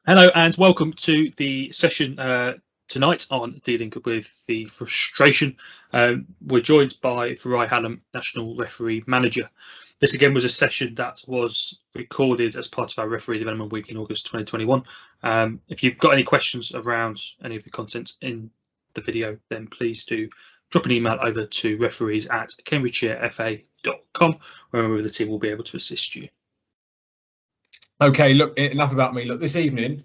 Hello and welcome to the session tonight on dealing with the frustration. We're joined by Farai Hallam, National Referee Manager. This again was a session that was recorded as part of our Referee Development Week in August 2021. If you've got any questions around any of the contents in the video, then please do drop an email over to referees@cambridgeshirefa.com, where the team will be able to assist you. Okay, look, enough about me. Look, this evening,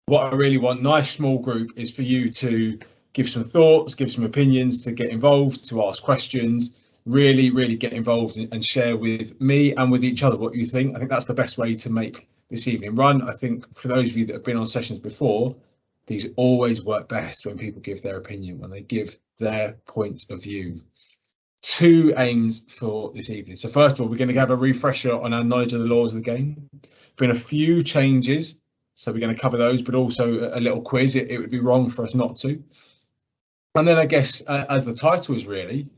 what I really want, nice small group, is for you to give some thoughts, give some opinions, to get involved, to ask questions, really get involved and share with me and with each other what you think. I think that's the best way to make this evening run. I think for those of you that have been on sessions before, these always work best when people give their opinion, when they give their point of view. Two aims for this evening. So first of all, we're going to have a refresher on our knowledge of the laws of the game. Been a few changes, so we're going to cover those, but also a little quiz. It would be wrong for us not to. And then I guess, as the title is really,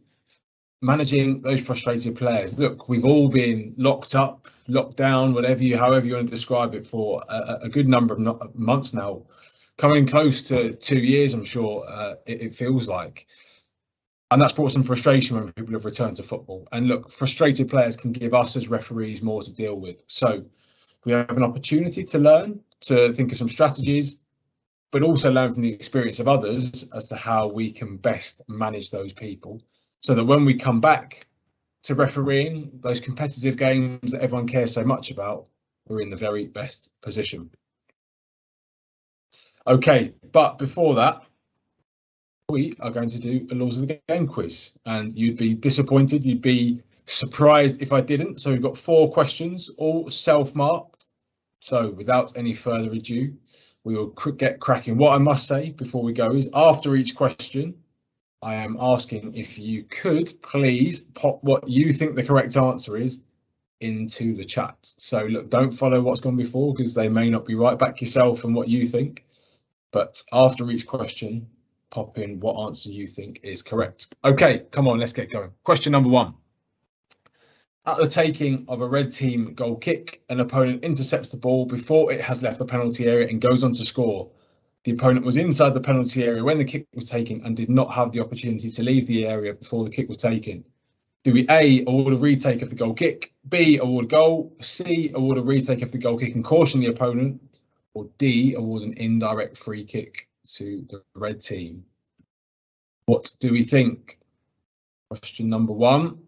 managing those frustrated players. Look, we've all been locked up, locked down, however you want to describe it, for a good number of months now, coming close to 2 years, I'm sure it feels like. And that's brought some frustration when people have returned to football. And look, frustrated players can give us as referees more to deal with. So we have an opportunity to learn, to think of some strategies, but also learn from the experience of others as to how we can best manage those people, so that when we come back to refereeing those competitive games that everyone cares so much about, we're in the very best position. Okay, but before that, we are going to do a Laws of the Game quiz, and you'd be disappointed, you'd be surprised if I didn't. So we've got 4 questions, all self-marked. So without any further ado, we will get cracking. What I must say before we go is, after each question, I am asking if you could please pop what you think the correct answer is into the chat. So look, don't follow what's gone before, because they may not be right. Back yourself and what you think. But after each question, pop in what answer you think is correct. Okay, come on, let's get going. Question number 1. At the taking of a red team goal kick, an opponent intercepts the ball before it has left the penalty area and goes on to score. The opponent was inside the penalty area when the kick was taken and did not have the opportunity to leave the area before the kick was taken. Do we A, award a retake of the goal kick, B, award a goal, C, award a retake of the goal kick and caution the opponent, or D, award an indirect free kick to the red team? What do we think? Question number 1.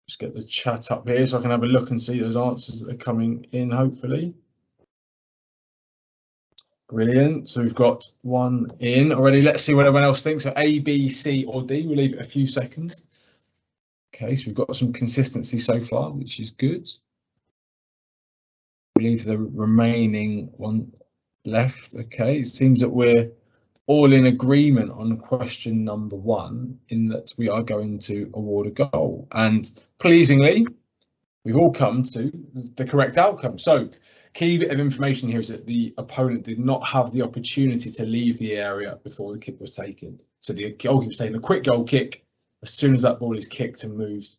Just get the chat up here so I can have a look and see those answers that are coming in, hopefully. Brilliant. So we've got 1 in already. Let's see what everyone else thinks. So A, B, C or D. We'll leave it a few seconds. Okay, so we've got some consistency so far, which is good. We'll leave the remaining 1 left. Okay, it seems that we're all in agreement on question number 1, in that we are going to award a goal. And pleasingly, we've all come to the correct outcome. So key bit of information here is that the opponent did not have the opportunity to leave the area before the kick was taken. So the goalkeeper was taking a quick goal kick. As soon as that ball is kicked and moved,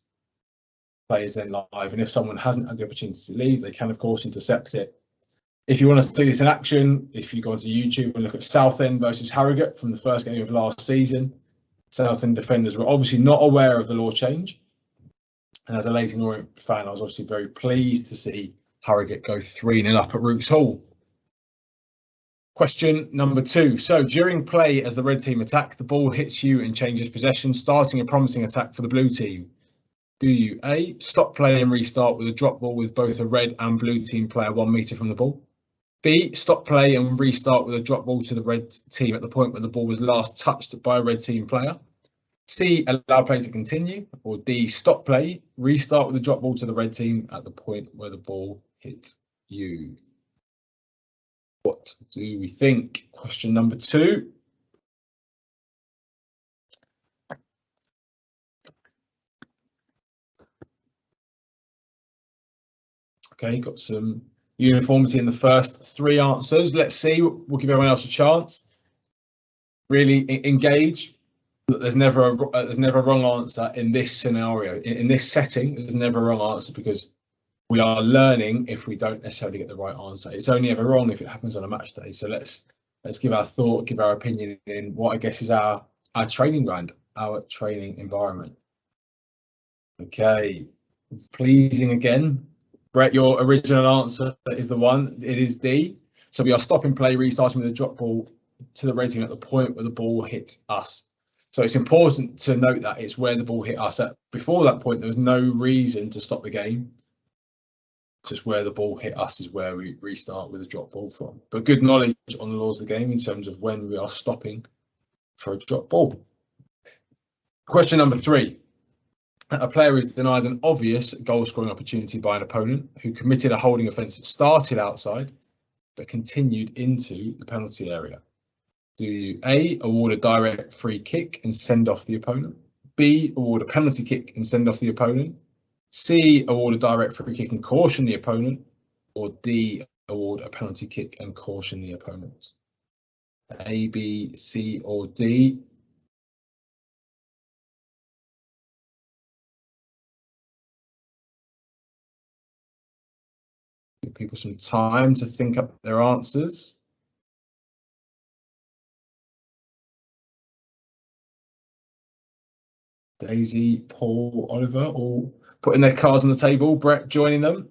players then live. And if someone hasn't had the opportunity to leave, they can, of course, intercept it. If you want to see this in action, if you go onto YouTube and look at Southend versus Harrogate from the first game of last season, Southend defenders were obviously not aware of the law change. And as a Leyton Orient fan, I was obviously very pleased to see Harrogate go 3-0 up at Rooks Hall. Question number 2. So during play, as the red team attack, the ball hits you and changes possession, starting a promising attack for the blue team. Do you A, stop play and restart with a drop ball with both a red and blue team player 1 metre from the ball? B, stop play and restart with a drop ball to the red team at the point where the ball was last touched by a red team player? C, allow play to continue? Or D, stop play, restart with a drop ball to the red team at the point where the ball hit you? What do we think? Question number 2. Okay, got some uniformity in the first 3 answers. Let's see. We'll give everyone else a chance. Really engage. There's never a wrong answer in this scenario. In this setting, there's never a wrong answer, because we are learning if we don't necessarily get the right answer. It's only ever wrong if it happens on a match day. So let's give our thought, give our opinion in what I guess is our training ground, our training environment. Okay, pleasing again. Brett, your original answer is the one. It is D. So we are stopping play, restarting with a drop ball to the rating at the point where the ball hit us. So it's important to note that it's where the ball hit us. Before that point, there was no reason to stop the game. It's just where the ball hit us is where we restart with a drop ball from. But good knowledge on the laws of the game in terms of when we are stopping for a drop ball. Question number 3. A player is denied an obvious goal-scoring opportunity by an opponent who committed a holding offence that started outside but continued into the penalty area. Do you A, award a direct free kick and send off the opponent? B, award a penalty kick and send off the opponent? C, award a direct free kick and caution the opponent? Or D, award a penalty kick and caution the opponent? A, B, C, or D? Give people some time to think up their answers. Daisy, Paul, Oliver, all putting their cards on the table. Brett joining them.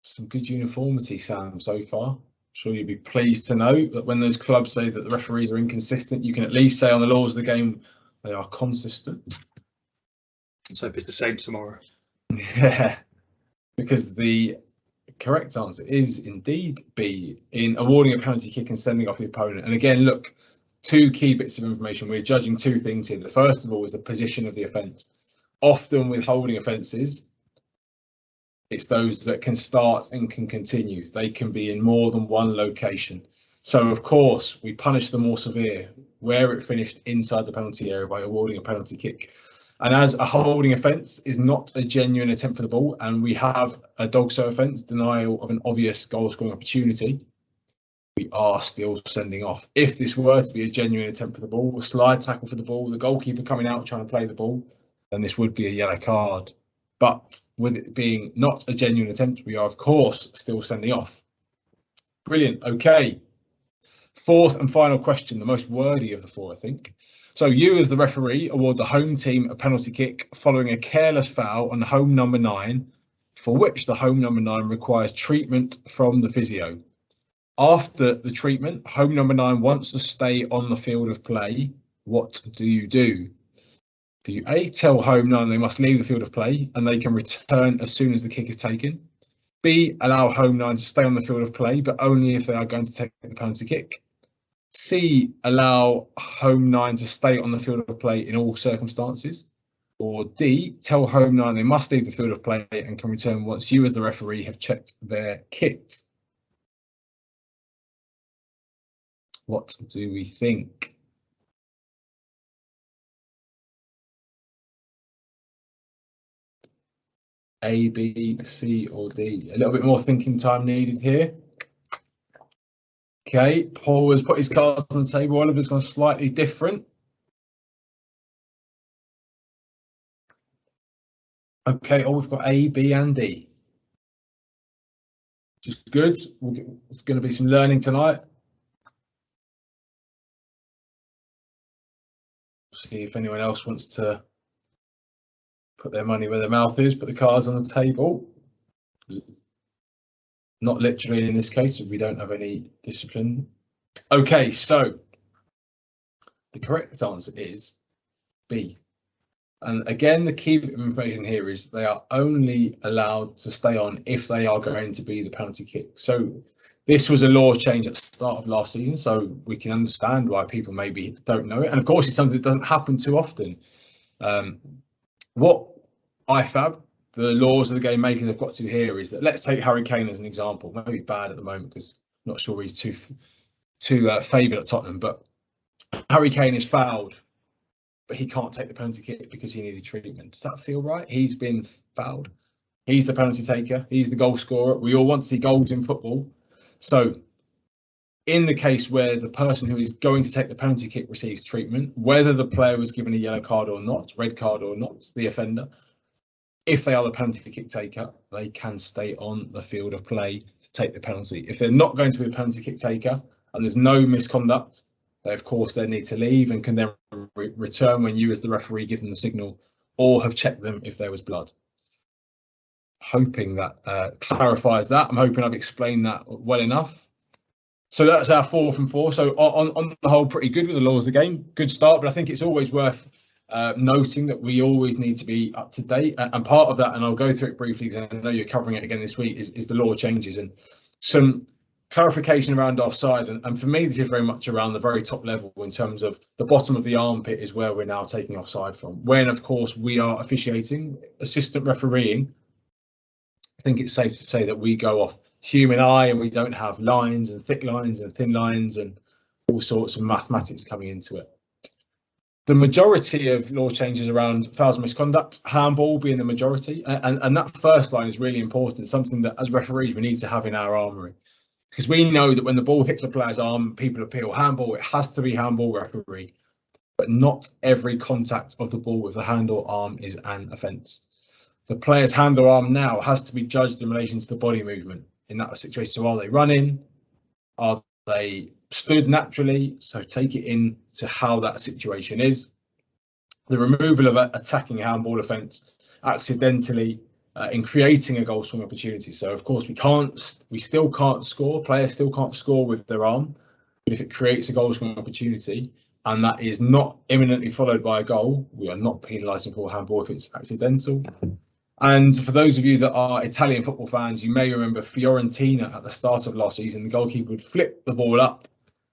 Some good uniformity, Sam, so far. I'm sure you'd be pleased to know that when those clubs say that the referees are inconsistent, you can at least say on the laws of the game they are consistent. Let's hope it's the same tomorrow. Yeah, because the correct answer is indeed B, in awarding a penalty kick and sending off the opponent. And again, look, 2 key bits of information. We're judging 2 things here. The first of all is the position of the offence. Often with holding offences, it's those that can start and can continue. They can be in more than one location. So, of course, we punish the more severe where it finished inside the penalty area by awarding a penalty kick. And as a holding offence is not a genuine attempt for the ball, and we have a dog show offence, denial of an obvious goal-scoring opportunity, we are still sending off. If this were to be a genuine attempt for the ball, a slide tackle for the ball, the goalkeeper coming out trying to play the ball, then this would be a yellow card. But with it being not a genuine attempt, we are, of course, still sending off. Brilliant. Okay. 4th and final question, the most wordy of the 4, I think. So you, as the referee, award the home team a penalty kick following a careless foul on home number 9, for which the home number 9 requires treatment from the physio. After the treatment, home number 9 wants to stay on the field of play. What do you do? Do you A, tell home 9 they must leave the field of play and they can return as soon as the kick is taken? B, allow home 9 to stay on the field of play, but only if they are going to take the penalty kick? C, allow home 9 to stay on the field of play in all circumstances? Or D, tell home 9 they must leave the field of play and can return once you, as the referee, have checked their kit? What do we think? A, B, C, or D? A little bit more thinking time needed here. Okay, Paul has put his cards on the table. Oliver's gone slightly different. Okay, we've got A, B, and D. Which is good. It's going to be some learning tonight. See if anyone else wants to put their money where their mouth is, put the cards on the table. Not literally in this case, we don't have any discipline. Okay, so the correct answer is B. And again, the key information here is they are only allowed to stay on if they are going to be the penalty kick. So this was a law change at the start of last season, so we can understand why people maybe don't know it. And of course, it's something that doesn't happen too often. What IFAB, the laws of the game makers, have got to hear is that, let's take Harry Kane as an example. Maybe bad at the moment because I'm not sure he's too favoured at Tottenham, but Harry Kane is fouled, but he can't take the penalty kick because he needed treatment. Does that feel right? He's been fouled. He's the penalty taker. He's the goal scorer. We all want to see goals in football. So in the case where the person who is going to take the penalty kick receives treatment, whether the player was given a yellow card or not, red card or not, the offender, if they are the penalty kick taker, they can stay on the field of play to take the penalty. If they're not going to be the penalty kick taker and there's no misconduct, they of course then need to leave and can then return when you as the referee give them the signal, or have checked them if there was blood. Hoping that clarifies that. I'm hoping I've explained that well enough. So that's our 4 from 4. So on the whole, pretty good with the laws of the game. Good start, but I think it's always worth noting that we always need to be up to date. And part of that, and I'll go through it briefly because I know you're covering it again this week, is the law changes and some clarification around offside. And for me, this is very much around the very top level in terms of the bottom of the armpit is where we're now taking offside from. When, of course, we are officiating, assistant refereeing, I think it's safe to say that we go off human eye and we don't have lines and thick lines and thin lines and all sorts of mathematics coming into it. The majority of law changes around fouls and misconduct, handball being the majority, and that first line is really important, something that as referees we need to have in our armoury, because we know that when the ball hits a player's arm, people appeal handball, it has to be handball, referee, but not every contact of the ball with the hand or arm is an offence. The player's hand or arm now has to be judged in relation to the body movement in that situation. So are they running? Are they stood naturally? So take it in to how that situation is. The removal of an attacking handball offence accidentally in creating a goal scoring opportunity. So of course we still can't score. Players still can't score with their arm, but if it creates a goal scoring opportunity and that is not imminently followed by a goal, we are not penalising for handball if it's accidental. And for those of you that are Italian football fans, you may remember Fiorentina at the start of last season, the goalkeeper would flip the ball up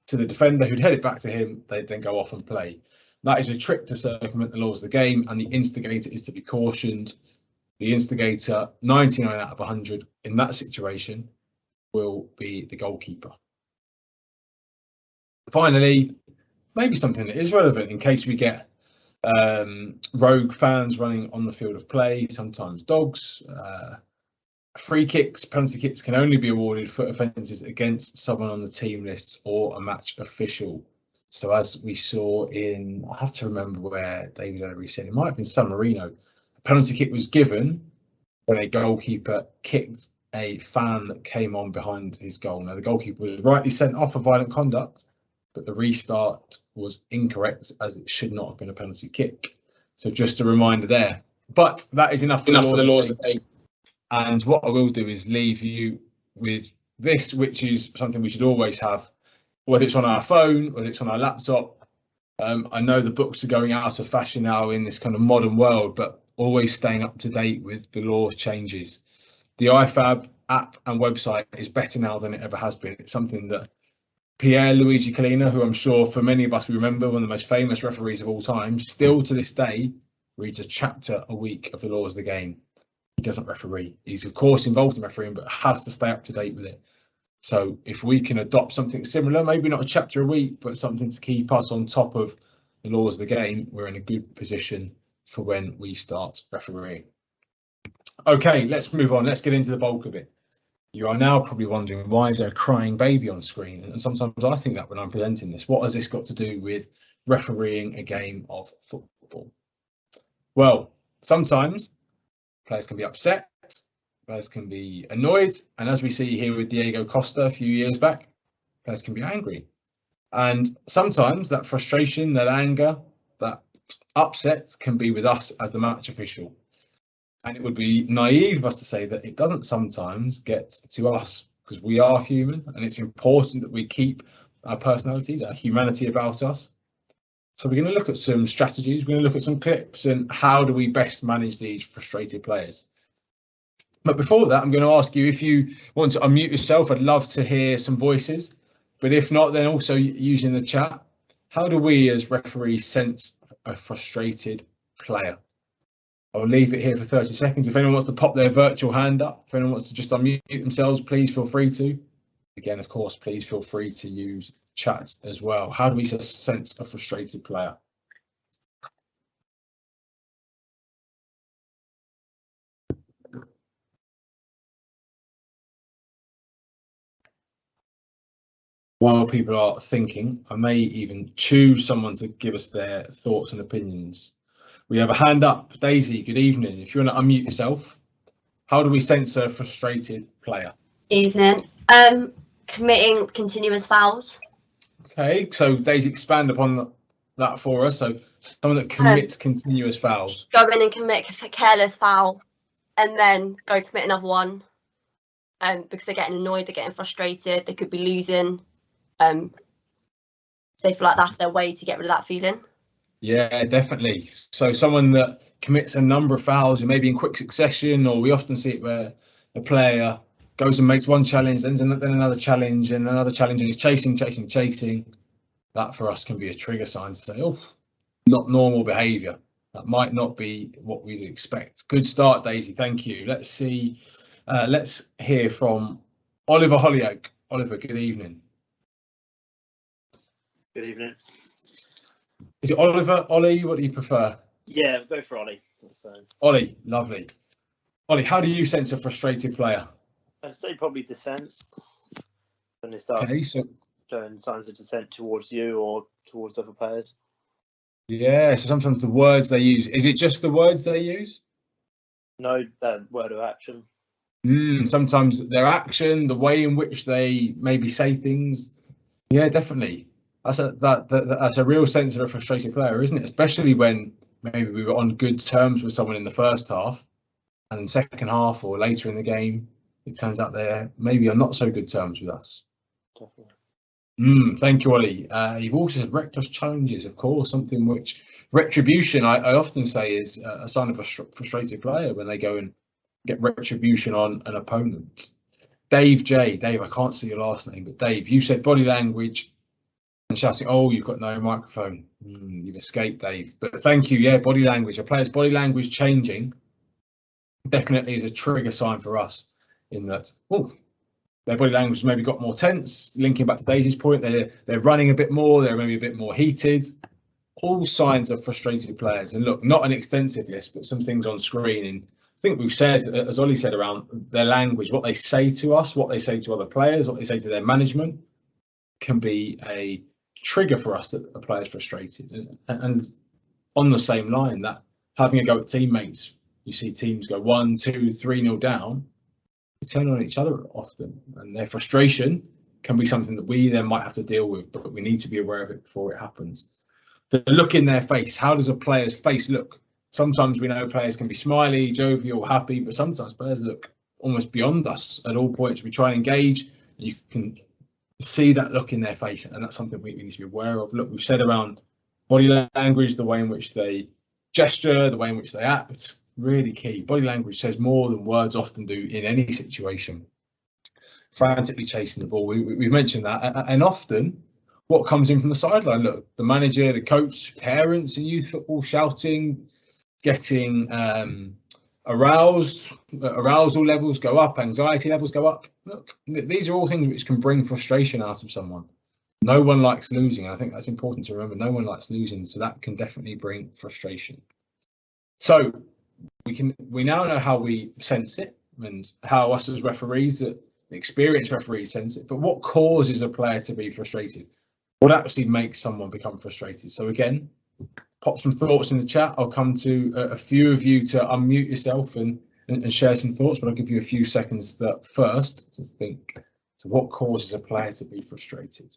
to the defender who'd head it back to him, they'd then go off and play. That is a trick to circumvent the laws of the game, and the instigator is to be cautioned. The instigator, 99 out of 100 in that situation, will be the goalkeeper. Finally, maybe something that is relevant in case we get rogue fans running on the field of play, sometimes dogs. Free kicks, penalty kicks can only be awarded for offences against someone on the team lists or a match official. So as we saw in, I have to remember where David Ellery said, it might have been San Marino, a penalty kick was given when a goalkeeper kicked a fan that came on behind his goal. Now the goalkeeper was rightly sent off for violent conduct, but the restart was incorrect as it should not have been a penalty kick. So just a reminder there. But that is enough for the laws of the game. And what I will do is leave you with this, which is something we should always have, whether it's on our phone, whether it's on our laptop. I know the books are going out of fashion now in this kind of modern world, but always staying up to date with the law changes. The IFAB app and website is better now than it ever has been. It's something that Pierre Luigi Collina, who I'm sure for many of us we remember, one of the most famous referees of all time, still to this day reads a chapter a week of the laws of the game. He doesn't referee. He's of course involved in refereeing, but has to stay up to date with it. So if we can adopt something similar, maybe not a chapter a week, but something to keep us on top of the laws of the game, we're in a good position for when we start refereeing. Okay, let's move on. Let's get into the bulk of it. You are now probably wondering, why is there a crying baby on screen? And sometimes I think that when I'm presenting this, what has this got to do with refereeing a game of football? Well, sometimes players can be upset, players can be annoyed, and as we see here with Diego Costa a few years back, players can be angry. And sometimes that frustration, that anger, that upset can be with us as the match official. And it would be naive of us to say that it doesn't sometimes get to us, because we are human and it's important that we keep our personalities, our humanity about us. So we're going to look at some strategies, we're going to look at some clips and how do we best manage these frustrated players. But before that, I'm going to ask you, if you want to unmute yourself, I'd love to hear some voices. But if not, then also using the chat, how do we as referees sense a frustrated player? I'll leave it here for 30 seconds. If anyone wants to pop their virtual hand up, if anyone wants to just unmute themselves, please feel free to. Again, of course, please feel free to use chat as well. How do we sense a frustrated player? While people are thinking, I may even choose someone to give us their thoughts and opinions. We have a hand up. Daisy, good evening. If you want to unmute yourself, how do we sense a frustrated player? Evening. Committing continuous fouls. Okay, so Daisy, expand upon that for us. So someone that commits continuous fouls. Go in and commit a careless foul, and then go commit another one. Because they're getting annoyed, they're getting frustrated, they could be losing. So they feel like that's their way to get rid of that feeling. Yeah, definitely. So someone that commits a number of fouls, and maybe in quick succession, or we often see it where a player goes and makes one challenge, then another challenge, and another challenge, and he's chasing. That for us can be a trigger sign to say, oh, not normal behaviour. That might not be what we'd expect. Good start, Daisy. Thank you. Let's see. Let's hear from Oliver Hollyoak. Oliver, good evening. Good evening. Is it Oliver, Ollie? What do you prefer? Yeah, go for Ollie. That's fine. Ollie, lovely. Ollie, how do you sense a frustrated player? I'd say probably dissent. When they start showing signs of dissent towards you or towards other players. Yeah, so sometimes the words they use. Is it just the words they use? No, word of action. Sometimes their action, the way in which they maybe say things. Yeah, definitely. That's a real sense of a frustrated player, isn't it? Especially when maybe we were on good terms with someone in the first half, and in the second half or later in the game, it turns out they're maybe on not so good terms with us. Definitely. Thank you, Ollie. You've also said reckless challenges, of course, something which retribution, I often say, is a sign of a frustrated player when they go and get retribution on an opponent. Dave J. Dave, I can't see your last name, but Dave, you said body language and shouting, oh, you've got no microphone. You've escaped, Dave. But thank you. Yeah, body language. A player's body language changing definitely is a trigger sign for us in that, their body language has maybe got more tense. Linking back to Daisy's point, they're running a bit more, they're maybe a bit more heated. All signs of frustrated players. And look, not an extensive list, but some things on screen. And I think we've said, as Ollie said, around their language, what they say to us, what they say to other players, what they say to their management can be a trigger for us that a player's frustrated. And on the same line, that having a go at teammates, you see teams go 1, 2, 3-0 down, they turn on each other often, and their frustration can be something that we then might have to deal with, but we need to be aware of it before it happens. The look in their face, how does a player's face look? Sometimes we know players can be smiley, jovial, happy, but sometimes players look almost beyond us at all points. We try and engage, you can see that look in their face, and that's something we need to be aware of. Look, we've said around body language, the way in which they gesture, the way in which they act, really key. Body language says more than words often do in any situation. Frantically chasing the ball, we've mentioned that, and often what comes in from the sideline, look, the manager, the coach, parents in youth football shouting, getting arousal levels go up, anxiety levels go up. Look, these are all things which can bring frustration out of someone. No one likes losing. I think that's important to remember. No one likes losing, so that can definitely bring frustration. So we now know how we sense it and how us as referees, experienced referees, sense it. But what causes a player to be frustrated? What actually makes someone become frustrated? So again, pop some thoughts in the chat. I'll come to a few of you to unmute yourself and share some thoughts, but I'll give you a few seconds first to think. So what causes a player to be frustrated?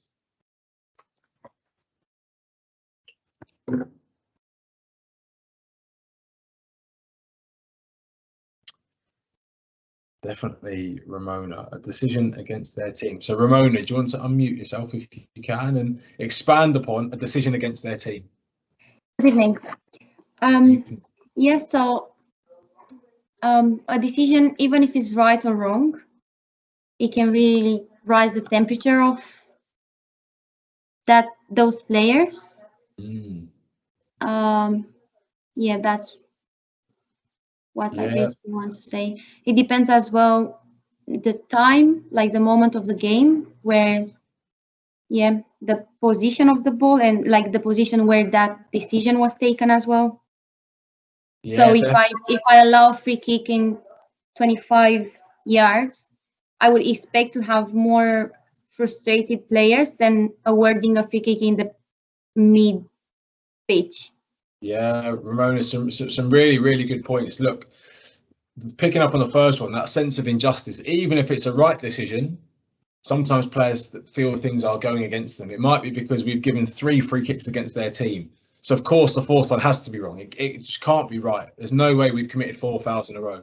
Definitely Ramona, a decision against their team. So Ramona, do you want to unmute yourself if you can and expand upon a decision against their team? Good evening. Yes, so a decision, even if it's right or wrong, it can really rise the temperature of those players. Yeah, that's what I basically want to say. It depends as well the time, like the moment of the game, where the position of the ball and like the position where that decision was taken as well. So if I allow free kick in 25 yards, I would expect to have more frustrated players than awarding a free kick in the mid pitch. Yeah, Ramona, some really, really good points. Look, picking up on the first one, that sense of injustice, even if it's a right decision, sometimes players that feel things are going against them. It might be because we've given 3 free kicks against their team. So, of course, the 4th one has to be wrong. It just can't be right. There's no way we've committed 4 fouls in a row.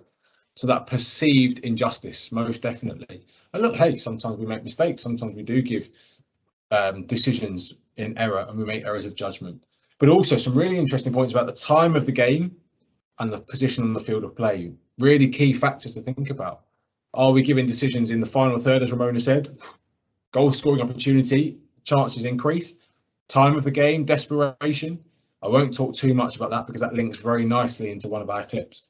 So that perceived injustice, most definitely. And look, hey, sometimes we make mistakes. Sometimes we do give decisions in error and we make errors of judgment. But also some really interesting points about the time of the game and the position on the field of play. Really key factors to think about. Are we giving decisions in the final third, as Ramona said? Goal scoring opportunity, chances increase. Time of the game, desperation. I won't talk too much about that because that links very nicely into one of our clips.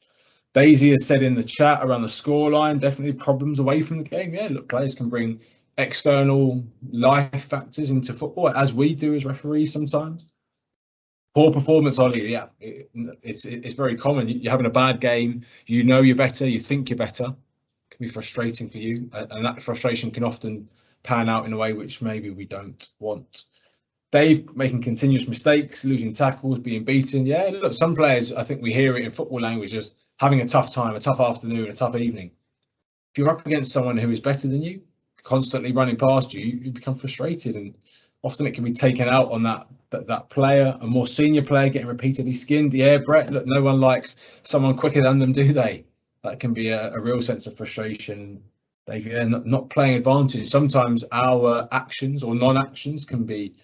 Daisy has said in the chat around the scoreline, definitely problems away from the game. Yeah, look, players can bring external life factors into football, as we do as referees sometimes. Poor performance, Ollie, yeah, it's very common. You're having a bad game, you know you're better, you think you're better. It can be frustrating for you, and that frustration can often pan out in a way which maybe we don't want. Dave making continuous mistakes, losing tackles, being beaten. Yeah, look, some players, I think we hear it in football language as having a tough time, a tough afternoon, a tough evening. If you're up against someone who is better than you, constantly running past you, you become frustrated, and often it can be taken out on that player, a more senior player getting repeatedly skinned. Yeah, Brett, look, no one likes someone quicker than them, do they? That can be a real sense of frustration. They're not playing advantage. Sometimes our actions or non-actions can be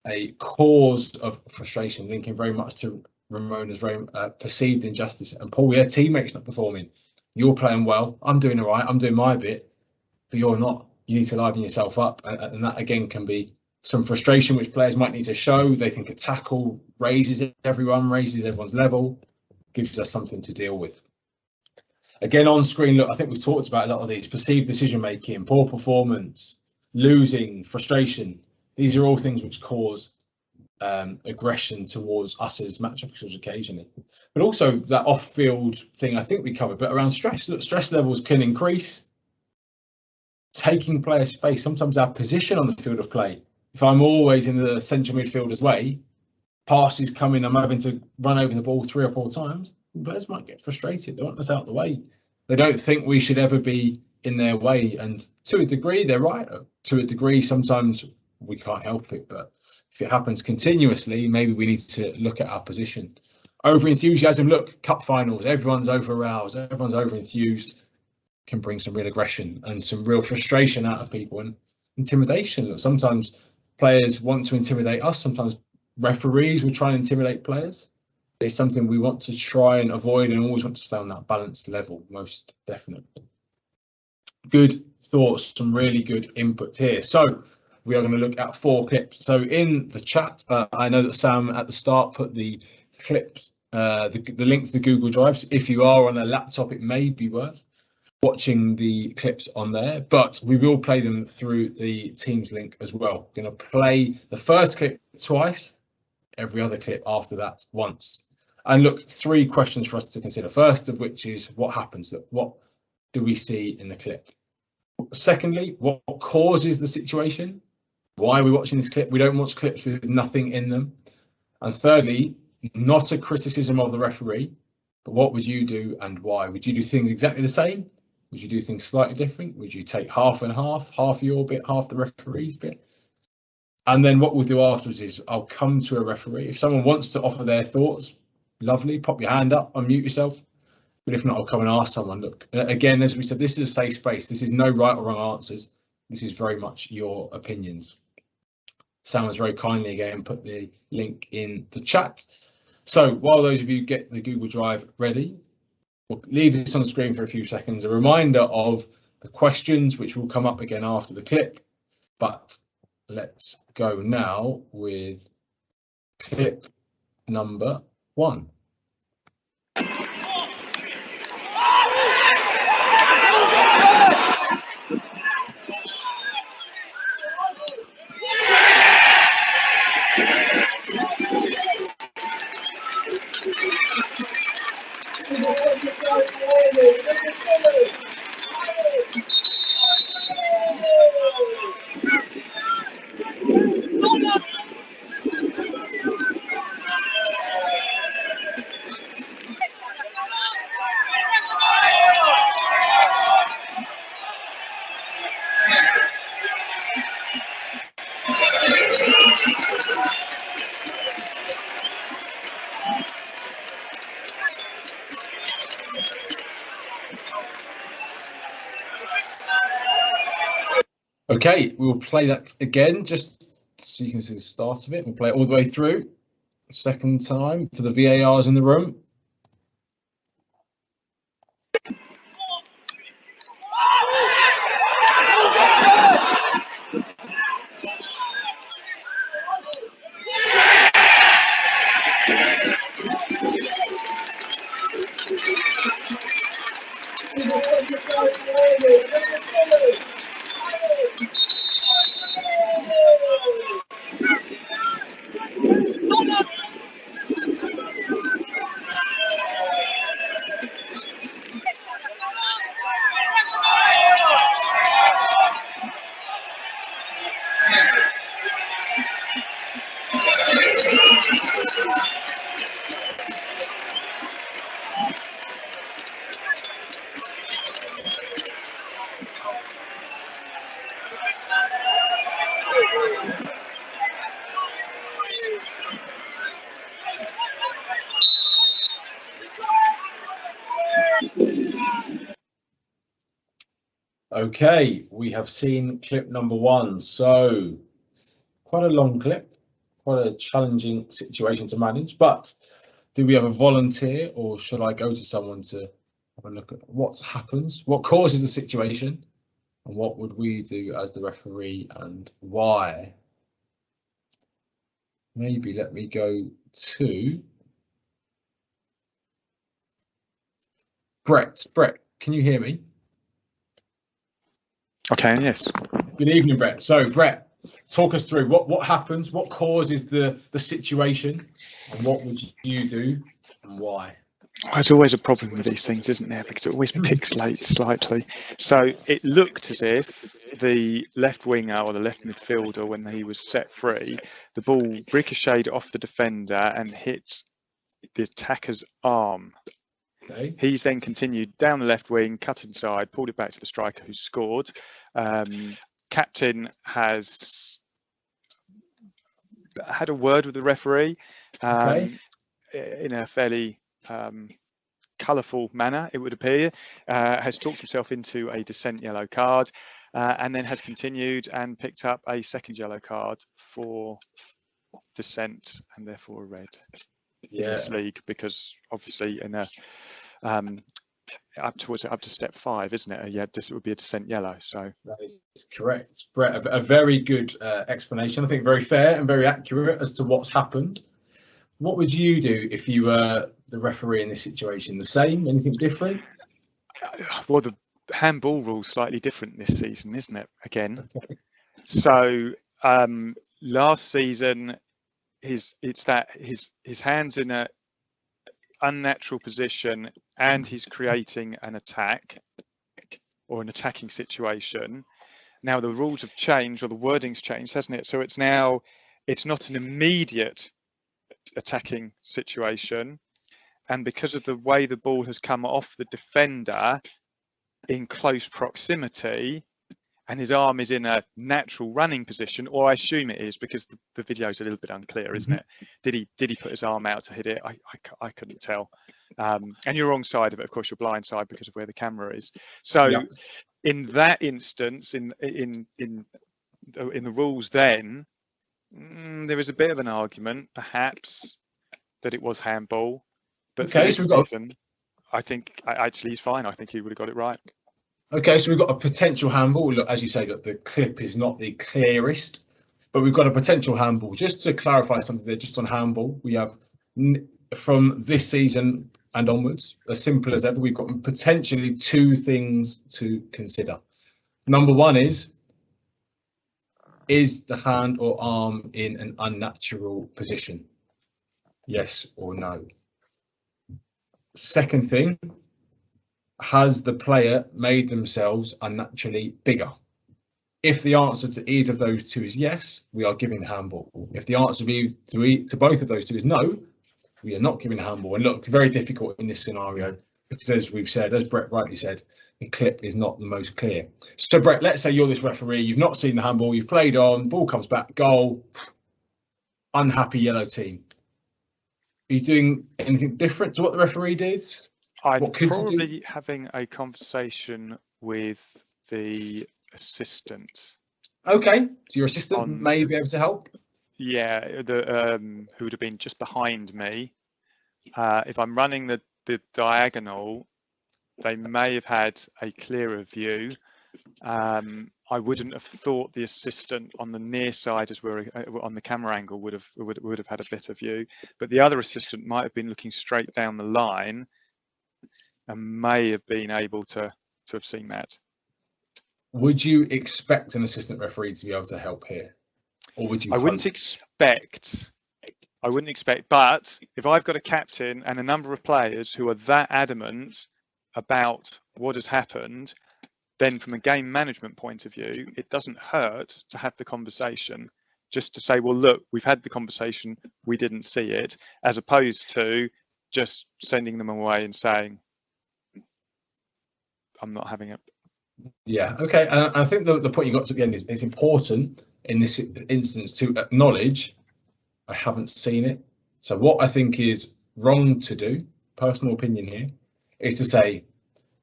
a cause of frustration, linking very much to Ramona's very perceived injustice. And Paul, yeah, teammates not performing. You're playing well. I'm doing all right. I'm doing my bit, but you're not. You need to liven yourself up. And that, again, can be some frustration which players might need to show. They think a tackle raises everyone's level, gives us something to deal with. Again, on screen, look, I think we've talked about a lot of these. Perceived decision-making, poor performance, losing, frustration. These are all things which cause aggression towards us as match officials occasionally. But also that off-field thing I think we covered, but around stress. Look, stress levels can increase. Taking player space, sometimes our position on the field of play. If I'm always in the central midfielder's way, passes coming, I'm having to run over the ball 3 or 4 times, players might get frustrated. They want us out of the way. They don't think we should ever be in their way. And to a degree, they're right. To a degree, sometimes we can't help it. But if it happens continuously, maybe we need to look at our position. Over enthusiasm, look, cup finals, everyone's over aroused, everyone's over enthused, can bring some real aggression and some real frustration out of people, and intimidation. Look, sometimes players want to intimidate us, sometimes referees will try and intimidate players. It's something we want to try and avoid and always want to stay on that balanced level, most definitely. Good thoughts, some really good input here. So we are going to look at 4 clips. So in the chat, I know that Sam at the start put the clips, the link to the Google Drive. So if you are on a laptop, it may be worth watching the clips on there, but we will play them through the Teams link as well. We're going to play the first clip twice, every other clip after that once. And look, 3 questions for us to consider. First of which is what happens? Look, what do we see in the clip? Secondly, what causes the situation? Why are we watching this clip? We don't watch clips with nothing in them. And thirdly, not a criticism of the referee, but what would you do and why? Would you do things exactly the same? Would you do things slightly different? Would you take half and half your bit, half the referee's bit? And then what we'll do afterwards is I'll come to a referee. If someone wants to offer their thoughts, lovely, pop your hand up, unmute yourself. But if not, I'll come and ask someone. Look, again, as we said, this is a safe space. This is no right or wrong answers. This is very much your opinions. Sam has very kindly again put the link in the chat. So while those of you get the Google Drive ready, we'll leave this on the screen for a few seconds. A reminder of the questions which will come up again after the clip. But let's go now with clip number 1. Okay, we'll play that again, just so you can see the start of it. We'll play it all the way through. Second time for the VARs in the room. Okay, we have seen clip number 1. So quite a long clip, quite a challenging situation to manage, but do we have a volunteer, or should I go to someone to have a look at what happens, what causes the situation, and what would we do as the referee and why? Maybe let me go to Brett. Brett, can you hear me? Okay, yes. Good evening, Brett. So, Brett, talk us through what happens, what causes the situation, and what would you do and why? Well, there's always a problem with these things, isn't there? Because it always pixelates slightly. So it looked as if the left winger or the left midfielder, when he was set free, the ball ricocheted off the defender and hit the attacker's arm. Okay. He's then continued down the left wing, cut inside, pulled it back to the striker who scored. Captain has had a word with the referee in a fairly colourful manner, it would appear, has talked himself into a dissent yellow card, and then has continued and picked up a second yellow card for dissent and therefore a red in this league, because obviously in a up to step 5, isn't it? Yeah, this would be a dissent yellow. So that is correct, Brett. A very good explanation. I think very fair and very accurate as to what's happened. What would you do if you were the referee in this situation? The same? Anything different? Well, the handball rule's slightly different this season, isn't it? Again, so last season, his hands in a unnatural position and he's creating an attack or an attacking situation. Now the rules have changed, or the wording's changed, hasn't it? So it's not an immediate attacking situation, and because of the way the ball has come off the defender in close proximity and his arm is in a natural running position, or I assume it is because the video is a little bit unclear, isn't it? Did he put his arm out to hit it? I couldn't tell. And you're wrong side of it, of course, you're blind side because of where the camera is. So in that instance, in the rules then, there is a bit of an argument perhaps that it was handball, but for this season, I think actually he's fine. I think he would have got it right. Okay, so we've got a potential handball. Look, as you say, look, the clip is not the clearest, but we've got a potential handball. Just to clarify something there, just on handball, we have from this season and onwards, as simple as ever, we've got potentially 2 things to consider. Number 1 is the hand or arm in an unnatural position? Yes or no? Second thing, has the player made themselves unnaturally bigger? If the answer to either of those 2 is yes, we are giving the handball. If the answer to both of those 2 is no, we are not giving a handball. And look, very difficult in this scenario because, as we've said, as Brett rightly said, the clip is not the most clear. So, Brett, let's say you're this referee, you've not seen the handball, you've played on, ball comes back, goal, unhappy yellow team. Are you doing anything different to what the referee did? I'm probably having a conversation with the assistant. Okay, so your assistant may be able to help. Yeah, who would have been just behind me. If I'm running the diagonal, they may have had a clearer view. I wouldn't have thought the assistant on the near side, as we're on the camera angle, would have had a better view. But the other assistant might have been looking straight down the line and may have been able to have seen that. Would you expect an assistant referee to be able to help here, or would you? I wouldn't expect. But if I've got a captain and a number of players who are that adamant about what has happened, then from a game management point of view, it doesn't hurt to have the conversation, just to say, well, look, we've had the conversation, we didn't see it, as opposed to just sending them away and saying, I'm not having it. Yeah, okay. And I think the point you got to the end is it's important in this instance to acknowledge I haven't seen it. So what I think is wrong to do, personal opinion here, is to say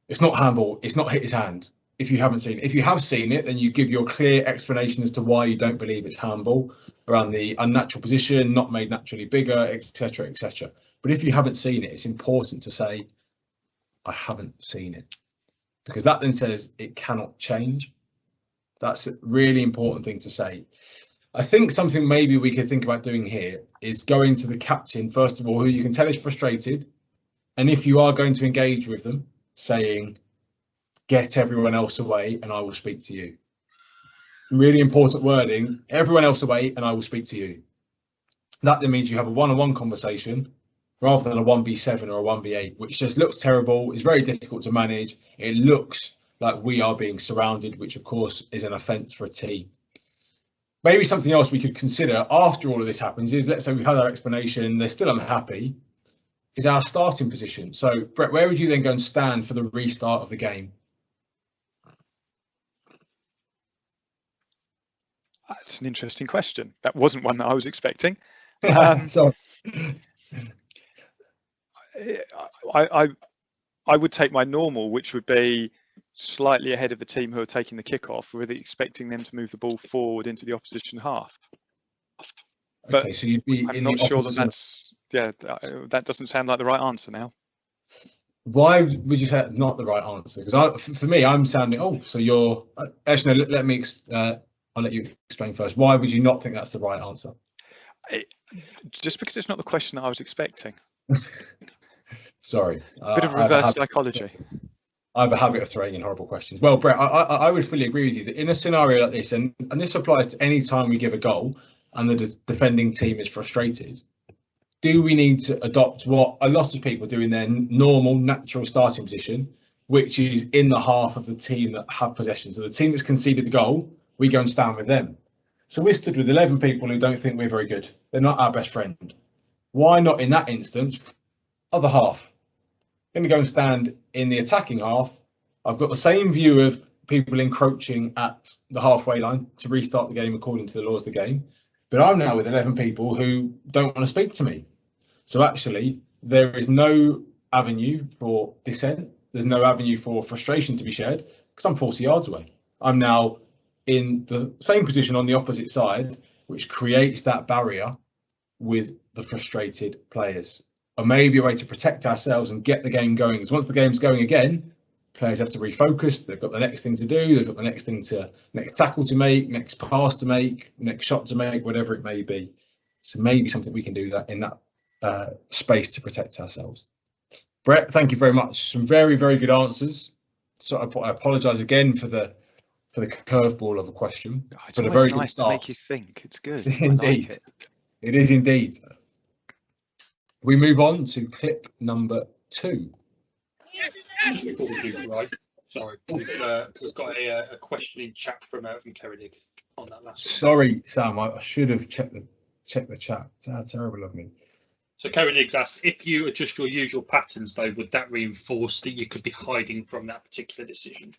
it's not handball, it's not hit his hand. If you haven't seen it, if you have seen it, then you give your clear explanation as to why you don't believe it's handball, around the unnatural position, not made naturally bigger, etc., etc. But if you haven't seen it, it's important to say, I haven't seen it, because that then says it cannot change. That's a really important thing to say. I think something maybe we could think about doing here is going to the captain, first of all, who you can tell is frustrated. And if you are going to engage with them, saying, get everyone else away and I will speak to you. Really important wording, everyone else away and I will speak to you. That then means you have a one-on-one conversation rather than a 1v7 or a 1v8, which just looks terrible, is very difficult to manage. It looks like we are being surrounded, which of course is an offence for a team. Maybe something else we could consider after all of this happens is, let's say we've had our explanation, they're still unhappy, is our starting position. So Brett, where would you then go and stand for the restart of the game? That's an interesting question. That wasn't one that I was expecting. So I would take my normal, which would be slightly ahead of the team who are taking the kickoff, really expecting them to move the ball forward into the opposition half. But okay, so you'd be I'm not sure that doesn't sound like the right answer now. Why would you say not the right answer? Because for me, I'm sounding, so you're actually, let me I'll let you explain first. Why would you not think that's the right answer? Just because it's not the question that I was expecting. Sorry. Bit of reverse psychology. I have a habit of throwing in horrible questions. Well, Brett, I would fully agree with you that in a scenario like this, and this applies to any time we give a goal and the defending team is frustrated, do we need to adopt what a lot of people do in their normal, natural starting position, which is in the half of the team that have possession? So the team that's conceded the goal, we go and stand with them. So we're stood with 11 people who don't think we're very good. They're not our best friend. Why not in that instance, other half? I'm going to go and stand in the attacking half. I've got the same view of people encroaching at the halfway line to restart the game according to the laws of the game. But I'm now with 11 people who don't want to speak to me. So actually, there is no avenue for dissent. There's no avenue for frustration to be shared because I'm 40 yards away. I'm now in the same position on the opposite side, which creates that barrier with the frustrated players. Or maybe a way to protect ourselves and get the game going. Because once the game's going again, players have to refocus. They've got the next thing to do. They've got the next tackle to make, next pass to make, next shot to make, whatever it may be. So maybe something we can do that in that space to protect ourselves. Brett, thank you very much. Some very, very good answers. So I apologise again for the curveball of a question. It's but a very nice good start. To make you think. It's good. Indeed, like it is indeed. We move on to clip number 2. Before we do, right? Sorry, we've got a question in chat from Kerenig on that last. Sorry, Sam. I should have checked the chat. How terrible of me. So Kerenig's asked, if you adjust your usual patterns, though, would that reinforce that you could be hiding from that particular decision?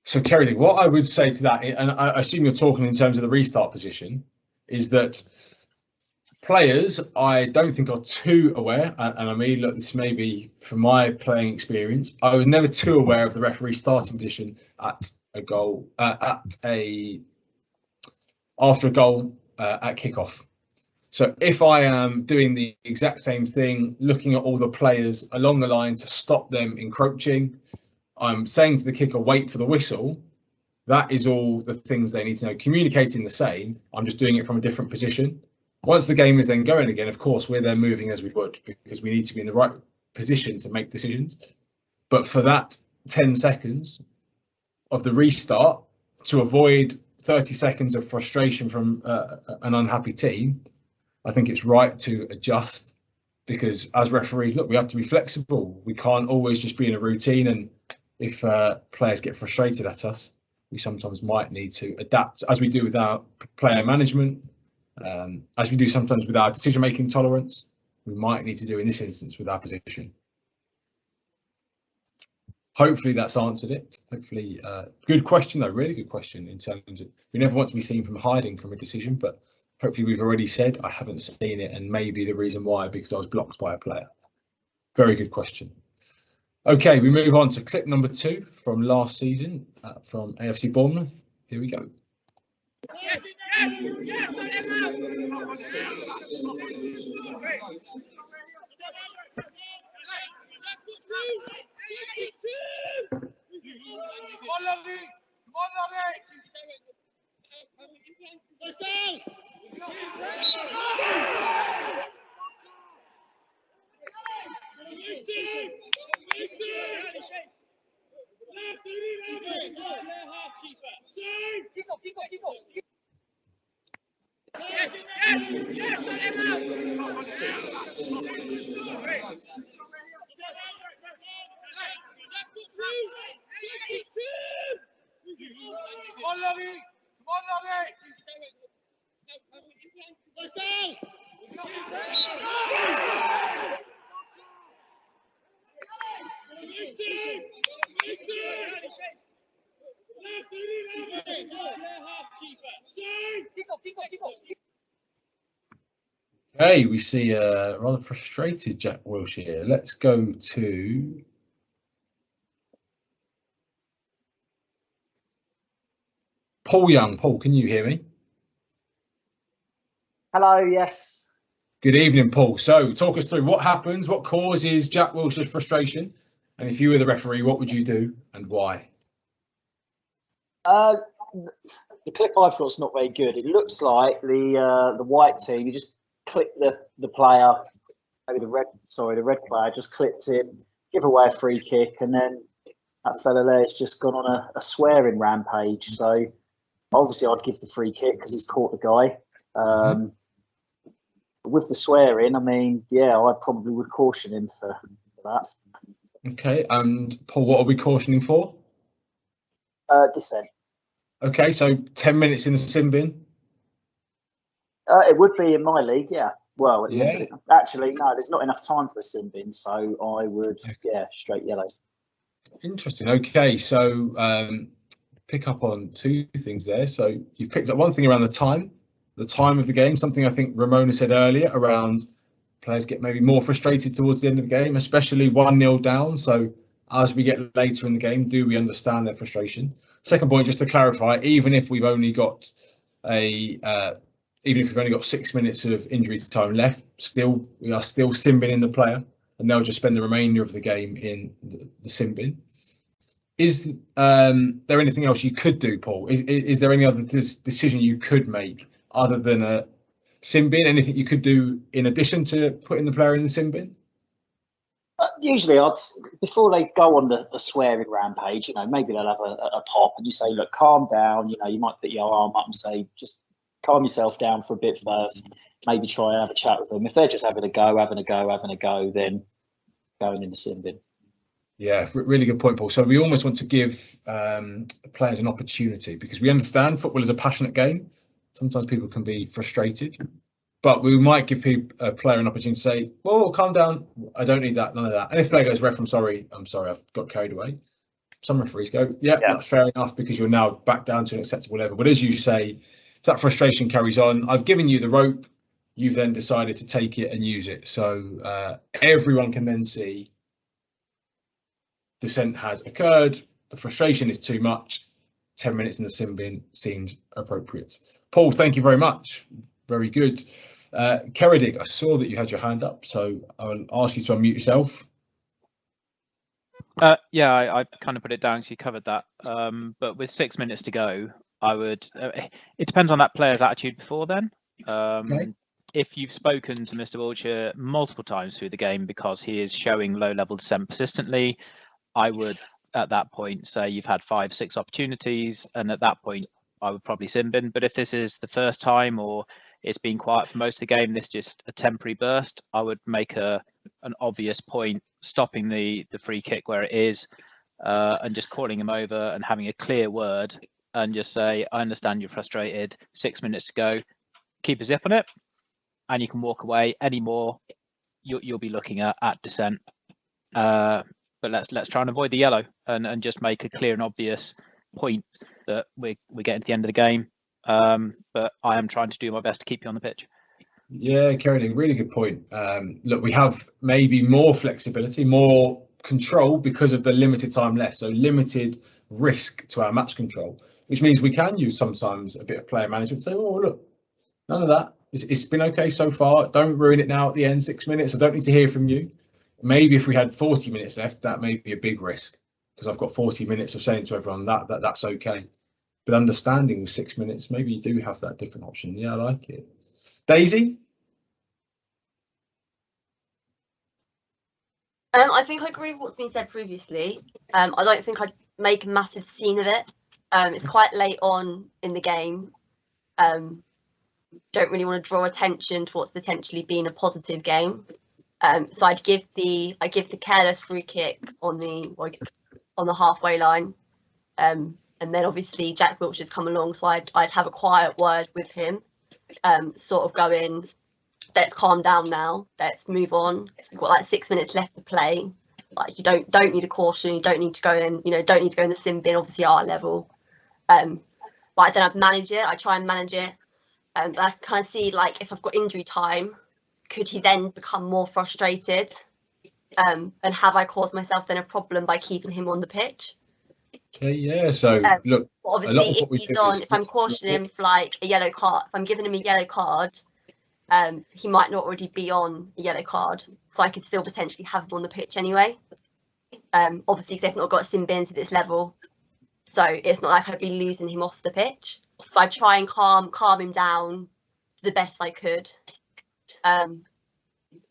So Kerenig, what I would say to that, and I assume you're talking in terms of the restart position, is that Players, I don't think are too aware, and I mean, look, this may be from my playing experience. I was never too aware of the referee's starting position at a goal, after a goal at kickoff. So if I am doing the exact same thing, looking at all the players along the line to stop them encroaching, I'm saying to the kicker, wait for the whistle. That is all the things they need to know. Communicating the same, I'm just doing it from a different position. Once the game is then going again, of course, we're then moving as we would, because we need to be in the right position to make decisions. But for that 10 seconds of the restart, to avoid 30 seconds of frustration from an unhappy team, I think it's right to adjust, because as referees, look, we have to be flexible. We can't always just be in a routine, and if players get frustrated at us, we sometimes might need to adapt, as we do with our player management, as we do sometimes with our decision-making tolerance. We might need to do in this instance with our position. Hopefully that's answered it. Hopefully, good question though, really good question in terms of, we never want to be seen from hiding from a decision, but hopefully we've already said I haven't seen it, and maybe the reason why, because I was blocked by a player. Very good question. Okay, we move on to clip number 2 from last season from AFC Bournemouth. Here we go. Okay, we see a rather frustrated Jack Wilshere. Let's go to Paul Young. Paul, can you hear me? Hello, yes. Good evening, Paul. So talk us through what happens, what causes Jack Wilshere's frustration, and if you were the referee, what would you do and why? The clip I've got is not very good. It looks like the white team, you just clip the player, maybe the red player just clipped him, give away a free kick, and then that fella there's just gone on a swearing rampage. So obviously I'd give the free kick because he's caught the guy. With the swearing, I mean, yeah, I probably would caution him for that. Okay, and Paul, what are we cautioning for? Dissent. Okay, so 10 minutes in the sin bin? It would be in my league, yeah. Well, yeah. Actually, no, there's not enough time for a sin bin, so I would, yeah, straight yellow. Interesting. Okay, so pick up on 2 things there. So you've picked up one thing around the time of the game, something I think Ramona said earlier around players get maybe more frustrated towards the end of the game, especially 1-0 down. So as we get later in the game, do we understand their frustration? Second point, just to clarify, even if we've only got 6 minutes of injury time left, we are still sin binning the player, and they'll just spend the remainder of the game in the sin bin. Is there anything else you could do, Paul? Is there any other decision you could make other than a sin bin? Anything you could do in addition to putting the player in the sin bin? Usually, before they go on the swearing rampage, maybe they'll have a pop, and you say, "Look, calm down." You might put your arm up and say, "Just calm yourself down for a bit first. Maybe try and have a chat with them." If they're just having a go, then going in the sin bin. Yeah, really good point, Paul. So we almost want to give players an opportunity, because we understand football is a passionate game. Sometimes people can be frustrated, but we might give a player an opportunity to say, "Whoa, calm down. I don't need that, none of that." And if the player goes, "Ref, I'm sorry, I've got carried away." Some referees go, yeah, that's fair enough, because you're now back down to an acceptable level. But as you say, if that frustration carries on, I've given you the rope, you've then decided to take it and use it. So everyone can then see dissent has occurred, the frustration is too much, 10 minutes in the sin bin seems appropriate. Paul, thank you very much. Very good. Kerridig, I saw that you had your hand up, so I'll ask you to unmute yourself. Yeah, I kind of put it down, so you covered that. But with 6 minutes to go, I would. It depends on that player's attitude before then. Okay. If you've spoken to Mr. Wiltshire multiple times through the game because he is showing low-level dissent persistently, I would, at that point, say you've had 5-6 opportunities, and at that point, I would probably sin bin. But if this is the first time or it's been quiet for most of the game, this is just a temporary burst, I would make an obvious point, stopping the free kick where it is, and just calling him over and having a clear word and just say, I understand you're frustrated, 6 minutes to go, keep a zip on it, and you can walk away. Any more, you'll be looking at dissent. But let's try and avoid the yellow and just make a clear and obvious point that we're getting to the end of the game. But I am trying to do my best to keep you on the pitch. Yeah, Kerridig, really good point. Look, we have maybe more flexibility, more control because of the limited time left. So limited risk to our match control, which means we can use sometimes a bit of player management. Say, oh, look, none of that. It's been okay so far. Don't ruin it now at the end, 6 minutes. I don't need to hear from you. Maybe if we had 40 minutes left, that may be a big risk because I've got 40 minutes of saying to everyone that's okay. But understanding with 6 minutes, maybe you do have that different option. Yeah, I like it. Daisy? I think I agree with what's been said previously. I don't think I'd make a massive scene of it. It's quite late on in the game. Don't really want to draw attention to what's potentially been a positive game. So I'd give the careless free kick on the halfway line, and then obviously Jack Wiltshire's come along, so I'd have a quiet word with him, sort of going, let's calm down now, let's move on. We've got like 6 minutes left to play. Like you don't need a caution, you don't need to go in, don't need to go in the sin bin, obviously our level. But then I'd manage it. I try and manage it, and I kind of see like if I've got injury time, could he then become more frustrated? And have I caused myself then a problem by keeping him on the pitch? Okay, yeah. So look, obviously, if I'm cautioning him for like a yellow card, if I'm giving him a yellow card, he might not already be on a yellow card, so I could still potentially have him on the pitch anyway. Obviously, they've not got sin bins at this level, so it's not like I'd be losing him off the pitch. So I try and calm him down to the best I could.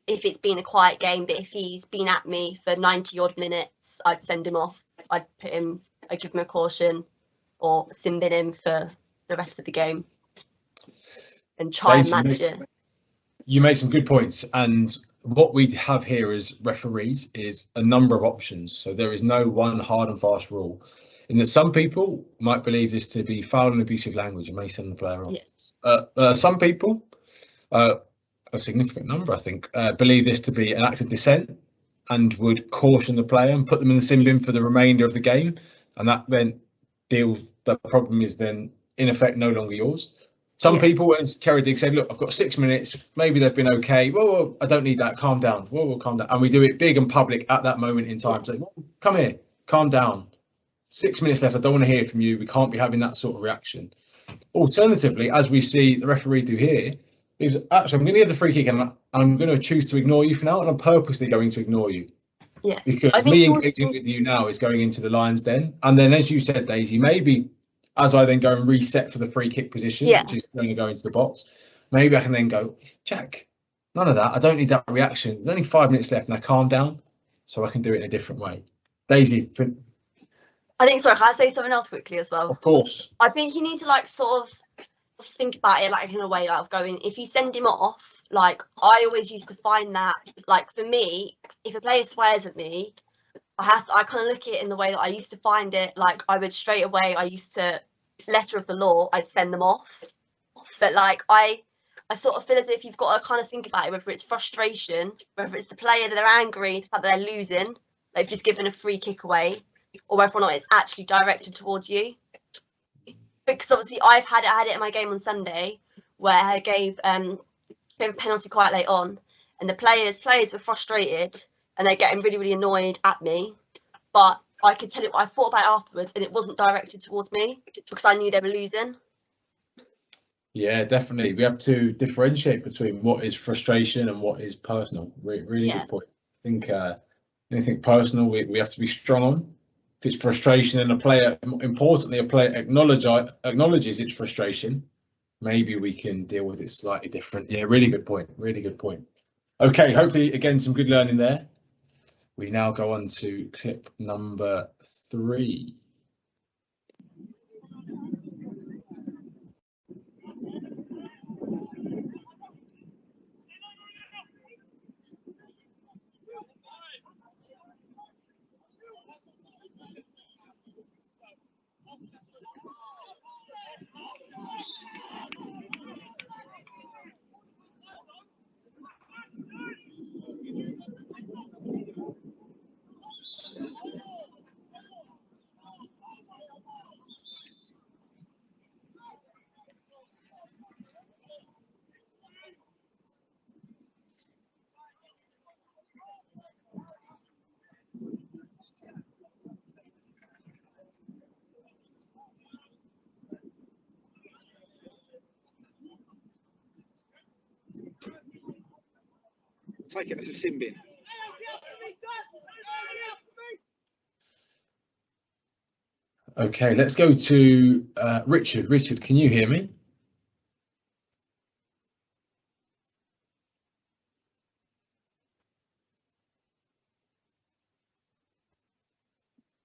If it's been a quiet game, but if he's been at me for 90 odd minutes, I'd send him off. I'd give him a caution or sin bin him for the rest of the game and try and manage it. You made some good points, and what we have here as referees is a number of options. So there is no one hard and fast rule. In that some people might believe this to be foul and abusive language and may send the player off. Yes. Some people, a significant number, I think, believe this to be an act of dissent and would caution the player and put them in the sin bin for the remainder of the game. And that then the problem is then in effect no longer yours. Some people, as Kerridig said, look, I've got 6 minutes, maybe they've been okay. Whoa, I don't need that. Calm down. Whoa, calm down. And we do it big and public at that moment in time. So come here, calm down. 6 minutes left. I don't want to hear from you. We can't be having that sort of reaction. Alternatively, as we see the referee do here, is actually I'm going to give the free kick and I'm going to choose to ignore you for now, and I'm purposely going to ignore you. Yeah. Because me engaging with you now is going into the lion's den. And then, as you said, Daisy, maybe as I then go and reset for the free kick position, which is going to go into the box, maybe I can then go, Jack, none of that. I don't need that reaction. There's only 5 minutes left, and I calm down, so I can do it in a different way. Daisy. I think, sorry, can I say something else quickly as well? Of course. I think you need to like sort of think about it like in a way like of going, if you send him off, like I always used to find that, like for me, if a player swears at me, I kind of look at it in the way that I used to find it, like I would straight away, I used to, letter of the law, I'd send them off. But like I sort of feel as if you've got to kind of think about it, whether it's frustration, whether it's the player that they're angry that they're losing, they've just given a free kick away, or whether or not it's actually directed towards you. Because obviously I had it in my game on Sunday where I gave bit of a penalty quite late on, and the players were frustrated and they're getting really, really annoyed at me. But I could tell it. I thought about it afterwards, and it wasn't directed towards me because I knew they were losing. Yeah, definitely. We have to differentiate between what is frustration and what is personal. Really good point. I think anything personal, we have to be strong on. If it's frustration and a player, importantly, a player acknowledges its frustration, maybe we can deal with it slightly different. Yeah, really good point. Really good point. Okay, hopefully, again, some good learning there. We now go on to clip number 3. Take it as a sin bin. Okay, let's go to Richard. Richard, can you hear me?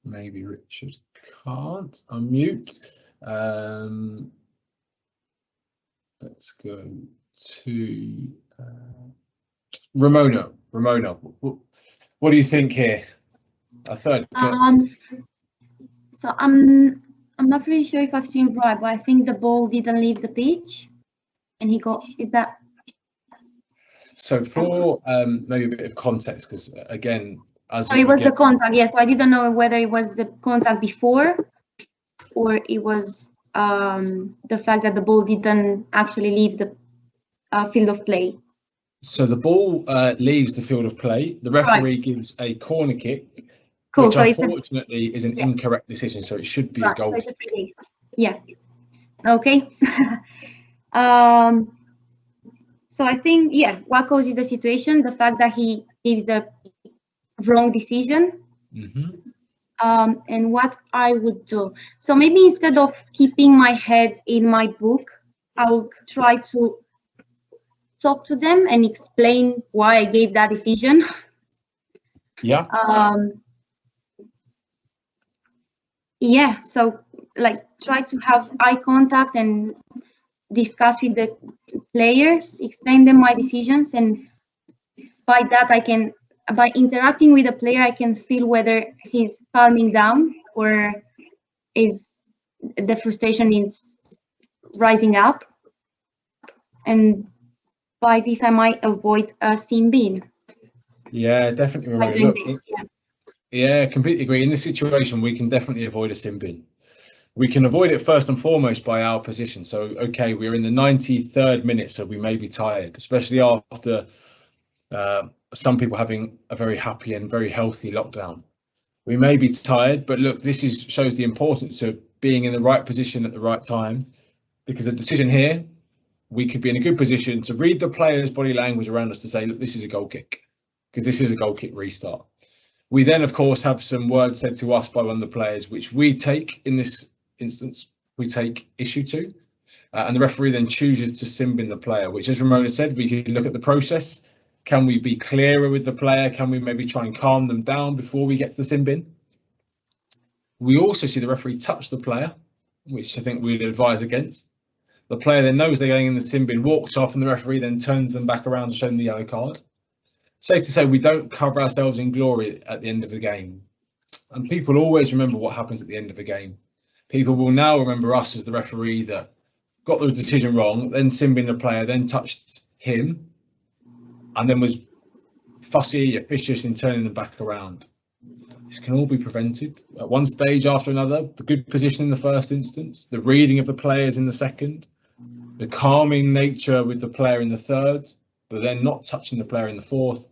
Maybe Richard can't unmute. Let's go to Ramona. Ramona, what do you think here? A third. So I'm not really sure if I've seen right, but I think the ball didn't leave the pitch, and he got. Is that? So for maybe a bit of context, because again, so it was the contact. Yeah. So I didn't know whether it was the contact before, or it was the fact that the ball didn't actually leave the field of play. So the ball leaves the field of play. The referee gives a corner kick. Cool. Which so unfortunately is an incorrect decision, so it should be a goal. So it's a free kick. Yeah. Okay. So I think, what causes the situation? The fact that he gives a wrong decision. And what I would do. So maybe instead of keeping my head in my book, I would try to talk to them and explain why I gave that decision. Yeah. Yeah, so like try to have eye contact and discuss with the players, explain them my decisions, and by that by interacting with the player, I can feel whether he's calming down or is the frustration is rising up. And by this, I might avoid a sin bin. Yeah, definitely. By doing this, Yeah, completely agree. In this situation, we can definitely avoid a sin bin. We can avoid it first and foremost by our position. So, okay, we're in the 93rd minute, so we may be tired, especially after some people having a very happy and very healthy lockdown. We may be tired, but look, this shows the importance of being in the right position at the right time, because the decision here, we could be in a good position to read the players' body language around us to say, look, this is a goal kick, because this is a goal kick restart. We then, of course, have some words said to us by one of the players, which we take, in this instance, we take issue to. And the referee then chooses to sin bin the player, which, as Ramona said, we can look at the process. Can we be clearer with the player? Can we maybe try and calm them down before we get to the sin bin? We also see the referee touch the player, which I think we'd advise against. The player then knows they're going in the sin bin, walks off, and the referee then turns them back around to show them the yellow card. Safe to say we don't cover ourselves in glory at the end of the game. And people always remember what happens at the end of a game. People will now remember us as the referee that got the decision wrong, then sin bin the player, then touched him, and then was fussy, officious in turning them back around. This can all be prevented at one stage after another. The good position in the first instance, the reading of the players in the second, the calming nature with the player in the third, but then not touching the player in the fourth,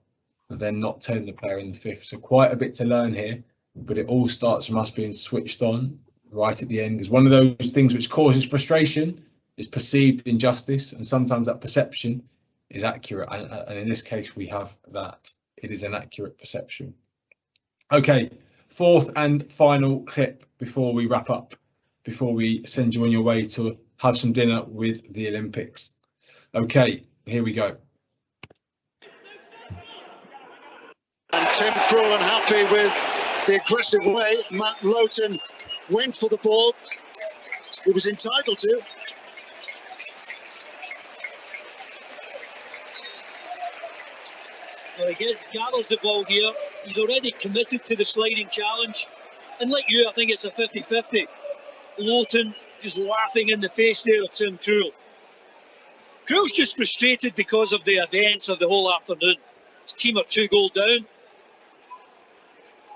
but then not turning the player in the fifth. So quite a bit to learn here, but it all starts from us being switched on right at the end. Because one of those things which causes frustration is perceived injustice, and sometimes that perception is accurate. And in this case, we have that. It is an accurate perception. Okay, fourth and final clip before we wrap up, before we send you on your way to have some dinner with the Olympics. Okay, here we go. And Tim Krul unhappy with the aggressive way Matt Lowton went for the ball. He was entitled to. Well, he gathers the ball here. He's already committed to the sliding challenge. And like you, I think it's a 50-50. Lowton just laughing in the face there of Tim Krul. Krul's just frustrated because of the events of the whole afternoon. His team are 2 goals down.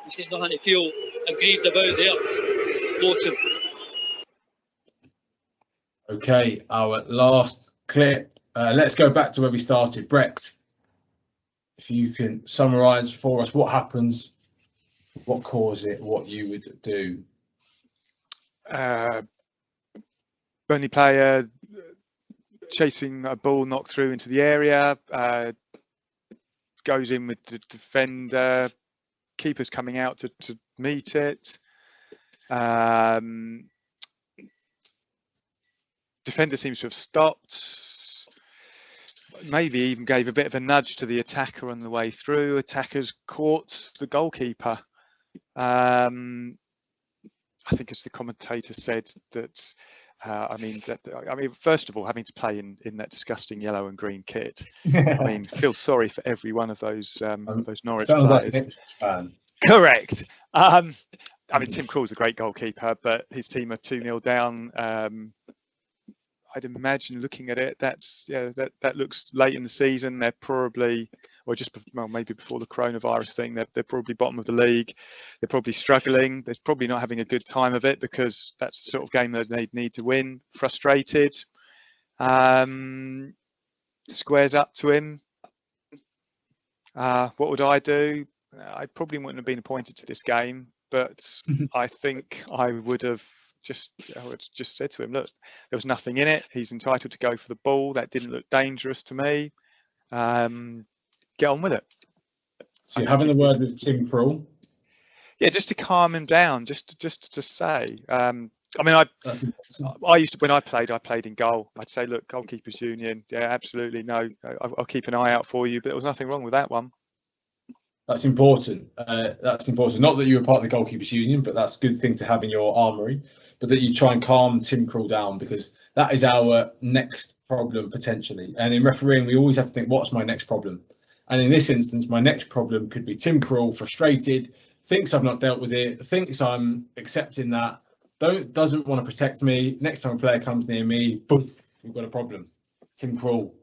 He's got nothing to feel aggrieved about there, Lowton. Okay, our last clip. Let's go back to where we started. Brett, if you can summarise for us what happens, what caused it, what you would do. Burnley player chasing a ball knocked through into the area, goes in with the defender, keeper's coming out to meet it. Defender seems to have stopped, maybe even gave a bit of a nudge to the attacker on the way through. Attackers caught the goalkeeper. I think, as the commentator said, that first of all, having to play in that disgusting yellow and green kit, I mean, feel sorry for every one of those Norwich sounds players. Like fan. Correct. I mean, Tim Krul's a great goalkeeper, but his team are 2-0 down. I'd imagine, looking at it, that looks late in the season. They're probably, or just maybe before the coronavirus thing, they're probably bottom of the league. They're probably struggling. They're probably not having a good time of it, because that's the sort of game that they need to win. Frustrated. Squares up to him. What would I do? I probably wouldn't have been appointed to this game, but I think I would have just said to him, look, there was nothing in it. He's entitled to go for the ball. That didn't look dangerous to me. Get on with it. So you're having a word with Tim Krul? Yeah, just to calm him down, just to say. I mean, I used to, when I played in goal. I'd say, look, goalkeepers union, yeah, absolutely, no, I'll keep an eye out for you. But there was nothing wrong with that one. That's important. That's important. Not that you were part of the goalkeepers union, but that's a good thing to have in your armoury. But that you try and calm Tim Krul down, because that is our next problem potentially. And in refereeing, we always have to think, what's my next problem? And in this instance, my next problem could be Tim Krul, frustrated, thinks I've not dealt with it, thinks I'm accepting that, doesn't want to protect me. Next time a player comes near me, boom, we've got a problem. Tim Krul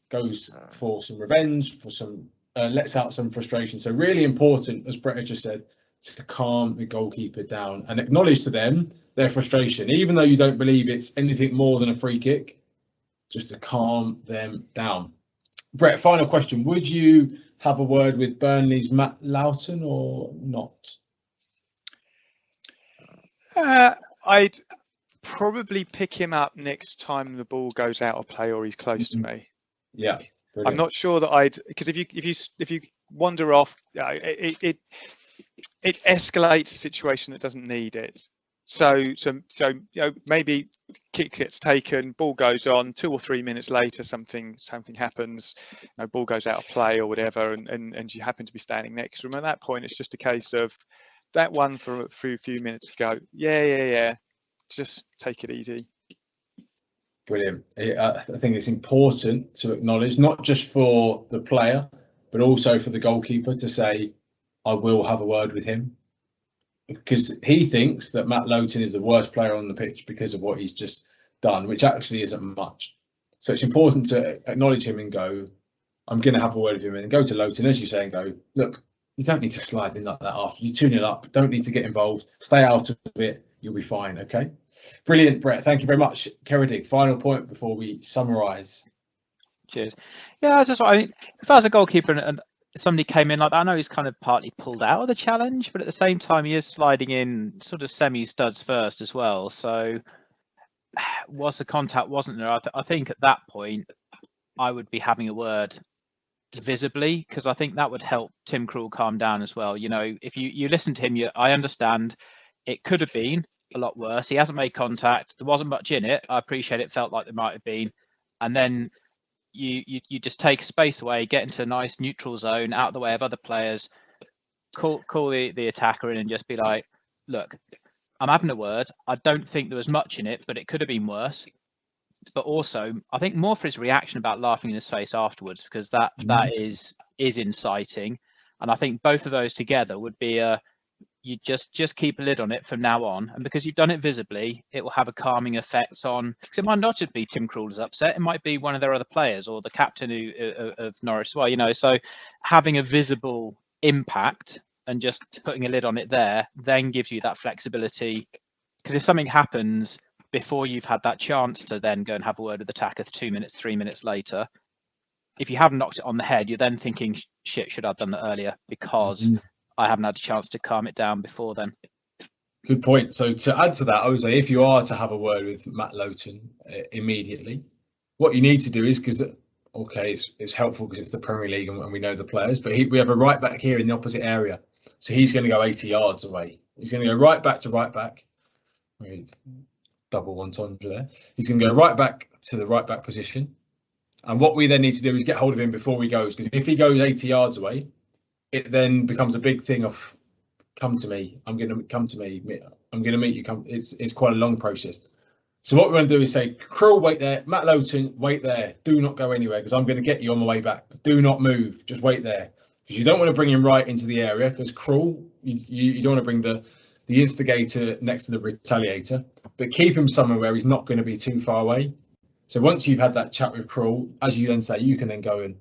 goes for some revenge, for some lets out some frustration. So really important, as Brett just said, to calm the goalkeeper down and acknowledge to them their frustration, even though you don't believe it's anything more than a free kick, just to calm them down. Brett, final question. Would you have a word with Burnley's Matt Lowton or not? I'd probably pick him up next time the ball goes out of play or he's close to me. Yeah. Brilliant. I'm not sure that because if you wander off, it escalates a situation that doesn't need it. So maybe kick gets taken, ball goes on, 2 or 3 minutes later something happens, ball goes out of play or whatever, and you happen to be standing next to him. At that point, it's just a case of that one for a few minutes ago. Yeah. Just take it easy. Brilliant. I think it's important to acknowledge, not just for the player, but also for the goalkeeper, to say, I will have a word with him, because he thinks that Matt Lowton is the worst player on the pitch because of what he's just done, which actually isn't much. So it's important to acknowledge him and go, I'm going to have a word with him, and go to Lowton, as you say, and go, look, you don't need to slide in like that after you're 2-0 up. Don't need to get involved. Stay out of it. You'll be fine. Okay. Brilliant, Brett. Thank you very much. Kerridig, final point before we summarise. Cheers. Yeah, I mean, if I was a goalkeeper and somebody came in like that, I know he's kind of partly pulled out of the challenge, but at the same time, he is sliding in sort of semi-studs first as well. So, was the contact wasn't there? I think at that point, I would be having a word visibly, because I think that would help Tim Krul calm down as well. You know, if you listen to him, I understand it could have been a lot worse. He hasn't made contact. There wasn't much in it. I appreciate it felt like there might have been, and then you just take space away, get into a nice neutral zone, out of the way of other players, call the attacker in, and just be like, look, I'm having a word. I don't think there was much in it, but it could have been worse. But also, I think more for his reaction about laughing in his face afterwards, because that is inciting. And I think both of those together would be you just keep a lid on it from now on. And because you've done it visibly, it will have a calming effect on, because it might not just be Tim Krul is upset, it might be one of their other players or the captain of Norwich as well, you know. So having a visible impact and just putting a lid on it there then gives you that flexibility, because if something happens before you've had that chance to then go and have a word with the attacker 2 minutes, 3 minutes later, if you haven't knocked it on the head, you're then thinking, shit, should I have done that earlier, because I haven't had a chance to calm it down before then. Good point. So to add to that, I would say if you are to have a word with Matt Lowton immediately, what you need to do is, because it's helpful because it's the Premier League and we know the players, but we have a right back here in the opposite area, so he's going to go 80 yards away. He's going to go right back to right back. Double entendre there. He's going to go right back to the right back position, and what we then need to do is get hold of him before he goes, because if he goes 80 yards away, it then becomes a big thing of come to me. I'm going to meet you. It's quite a long process. So what we're going to do is say, Krul, wait there. Matt Lowton, wait there. Do not go anywhere, because I'm going to get you on the way back. Do not move. Just wait there, because you don't want to bring him right into the area, because Krul, you don't want to bring the instigator next to the retaliator, but keep him somewhere where he's not going to be too far away. So once you've had that chat with Krul, as you then say, you can then go and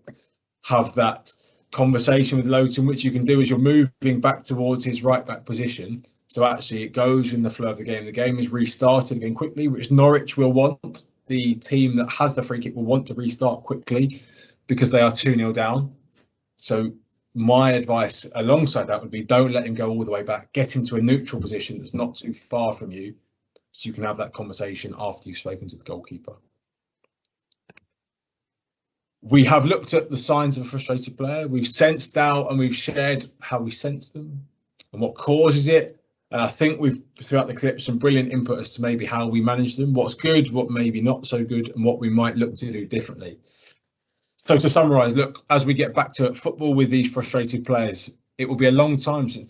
have that conversation with Lowton, which you can do as you're moving back towards his right back position. So actually it goes in the flow of the game. The game is restarted again quickly, which Norwich will want. The team that has the free kick will want to restart quickly because they are 2-0 down. So my advice alongside that would be, don't let him go all the way back. Get him to a neutral position that's not too far from you, so you can have that conversation after you've spoken to the goalkeeper. We have looked at the signs of a frustrated player. We've sensed doubt and we've shared how we sense them and what causes it. And I think we've, throughout the clip, some brilliant input as to maybe how we manage them, what's good, what maybe not so good, and what we might look to do differently. So to summarise, look, as we get back to football with these frustrated players, it will be a long time since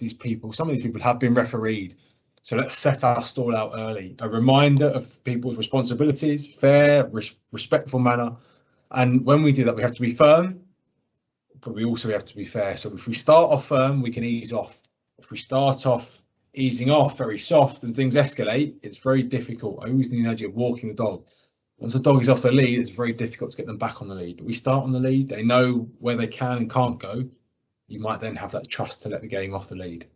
some of these people have been refereed. So let's set our stall out early. A reminder of people's responsibilities, fair, respectful manner. And when we do that, we have to be firm, but we also have to be fair. So if we start off firm, we can ease off. If we start off easing off very soft and things escalate, it's very difficult. I always need the idea of walking the dog. Once the dog is off the lead, it's very difficult to get them back on the lead. But we start on the lead, they know where they can and can't go. You might then have that trust to let the game off the lead.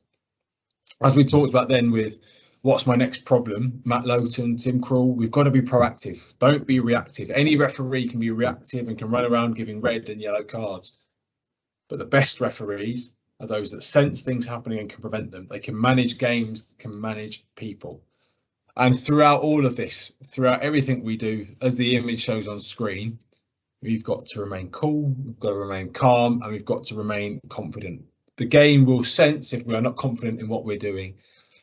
As we talked about then with what's my next problem, Matt Lowton, Tim Krul, we've got to be proactive. Don't be reactive. Any referee can be reactive and can run around giving red and yellow cards. But the best referees are those that sense things happening and can prevent them. They can manage games, can manage people. And throughout all of this, throughout everything we do, as the image shows on screen, we've got to remain cool, we've got to remain calm, and we've got to remain confident. The game will sense if we are not confident in what we're doing.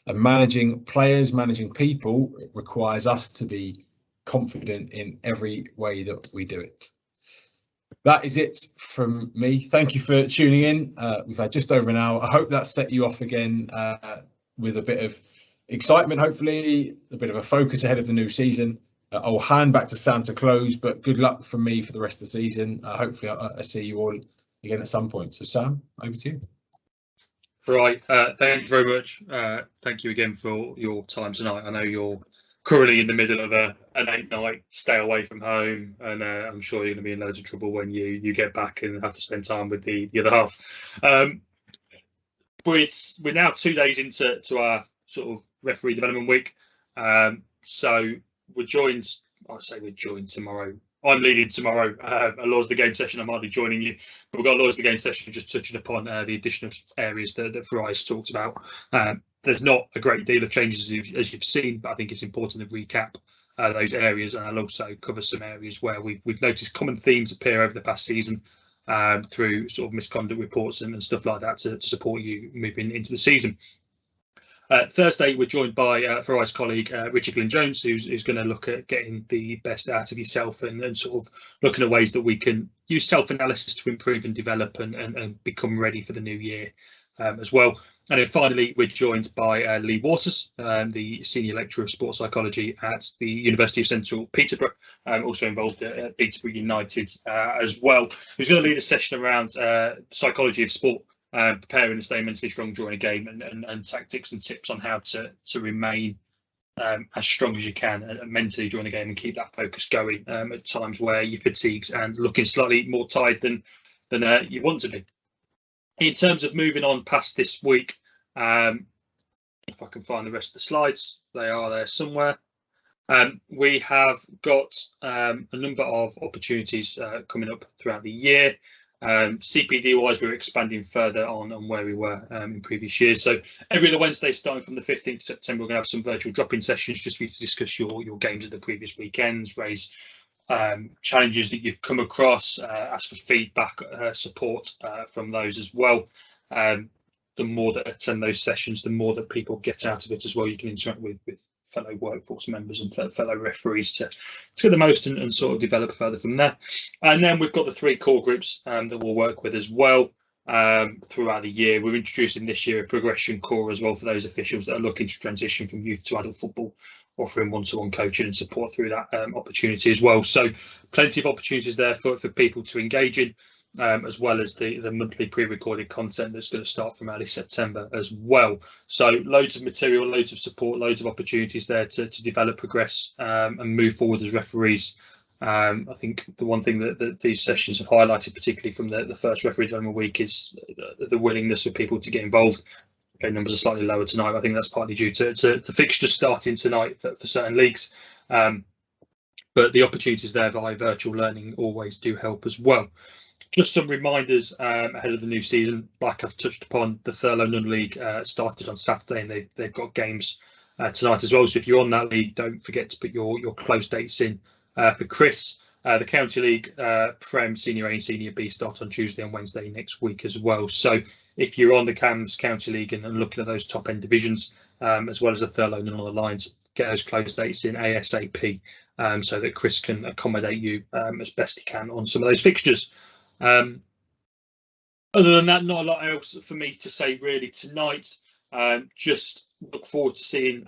And managing players, managing people, it requires us to be confident in every way that we do it. That is it from me. Thank you for tuning in. We've had just over an hour. I hope that set you off again with a bit of excitement, hopefully, a bit of a focus ahead of the new season. I'll hand back to Sam to close, but good luck from me for the rest of the season. Hopefully I see you all again at some point. So Sam, over to you. Right, thank you very much. Thank you again for your time tonight. I know you're currently in the middle of an 8-night stay away from home, and I'm sure you're going to be in loads of trouble when you get back and have to spend time with the other half. We're now 2 days into our sort of referee development week, so we're joined tomorrow I'm leading tomorrow. Laws the game session. I might be joining you, but we've got Laws the game session just touching upon the additional areas that Farai's talked about. There's not a great deal of changes as you've seen, but I think it's important to recap those areas, and I'll also cover some areas where we've noticed common themes appear over the past season through sort of misconduct reports and stuff like that to support you moving into the season. Thursday, we're joined by Farai's colleague, Richard Glyn-Jones, who's going to look at getting the best out of yourself and sort of looking at ways that we can use self-analysis to improve and develop and become ready for the new year as well. And then finally, we're joined by Lee Waters, the Senior Lecturer of Sports Psychology at the University of Central Peterborough, also involved at Peterborough United as well, who's going to lead a session around psychology of sport. Preparing to stay mentally strong during a game and tactics and tips on how to remain as strong as you can mentally during the game and keep that focus going at times where you're fatigued and looking slightly more tired than you want to be. In terms of moving on past this week, if I can find the rest of the slides, they are there somewhere. We have got a number of opportunities coming up throughout the year. CPD wise, we're expanding further on where we were in previous years. So every other Wednesday, starting from the 15th of September, we're going to have some virtual drop-in sessions just for you to discuss your games of the previous weekends, raise challenges that you've come across, ask for feedback, support from those as well. The more that attend those sessions, the more that people get out of it as well. You can interact with fellow workforce members and fellow referees to get the most and sort of develop further from there. And then we've got the 3 core groups that we'll work with as well throughout the year. We're introducing this year a progression core as well for those officials that are looking to transition from youth to adult football, offering one-to-one coaching and support through that opportunity as well. So plenty of opportunities there for people to engage in. As well as the monthly pre-recorded content that's going to start from early September as well. So loads of material, loads of support, loads of opportunities there to develop, progress and move forward as referees. I think the one thing that these sessions have highlighted, particularly from the first referee development week, is the willingness of people to get involved. Okay, numbers are slightly lower tonight. I think that's partly due to the fixtures starting tonight for certain leagues. But the opportunities there via virtual learning always do help as well. Just some reminders ahead of the new season. Like I've touched upon, the Thurlow Non-League started on Saturday, and they've got games tonight as well. So if you're on that league, don't forget to put your close dates in for Chris. The County League, Prem, Senior A and Senior B start on Tuesday and Wednesday next week as well. So if you're on the CAMS County League and looking at those top end divisions, as well as the Thurlow and all the lines, get those close dates in ASAP so that Chris can accommodate you as best he can on some of those fixtures. Other than that, not a lot else for me to say really tonight. Just look forward to seeing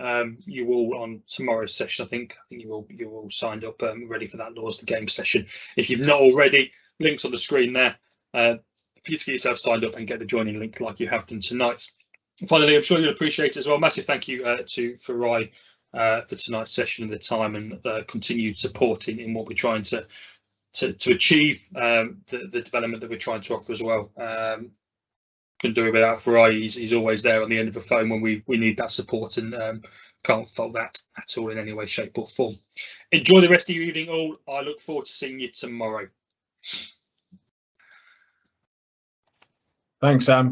you all on tomorrow's session. I think you're all signed up, ready for that Laws the Game session. If you've not already, links on the screen there for you to get yourself signed up and get the joining link like you have done tonight. And finally, I'm sure you'll appreciate it as well. Massive thank you to Farai for tonight's session and the time and continued support in what we're trying to achieve, the development that we're trying to offer as well. Couldn't do it without Farai. He's always there on the end of the phone when we need that support, and can't fault that at all in any way, shape or form. Enjoy the rest of your evening all. I look forward to seeing you tomorrow. Thanks, Sam.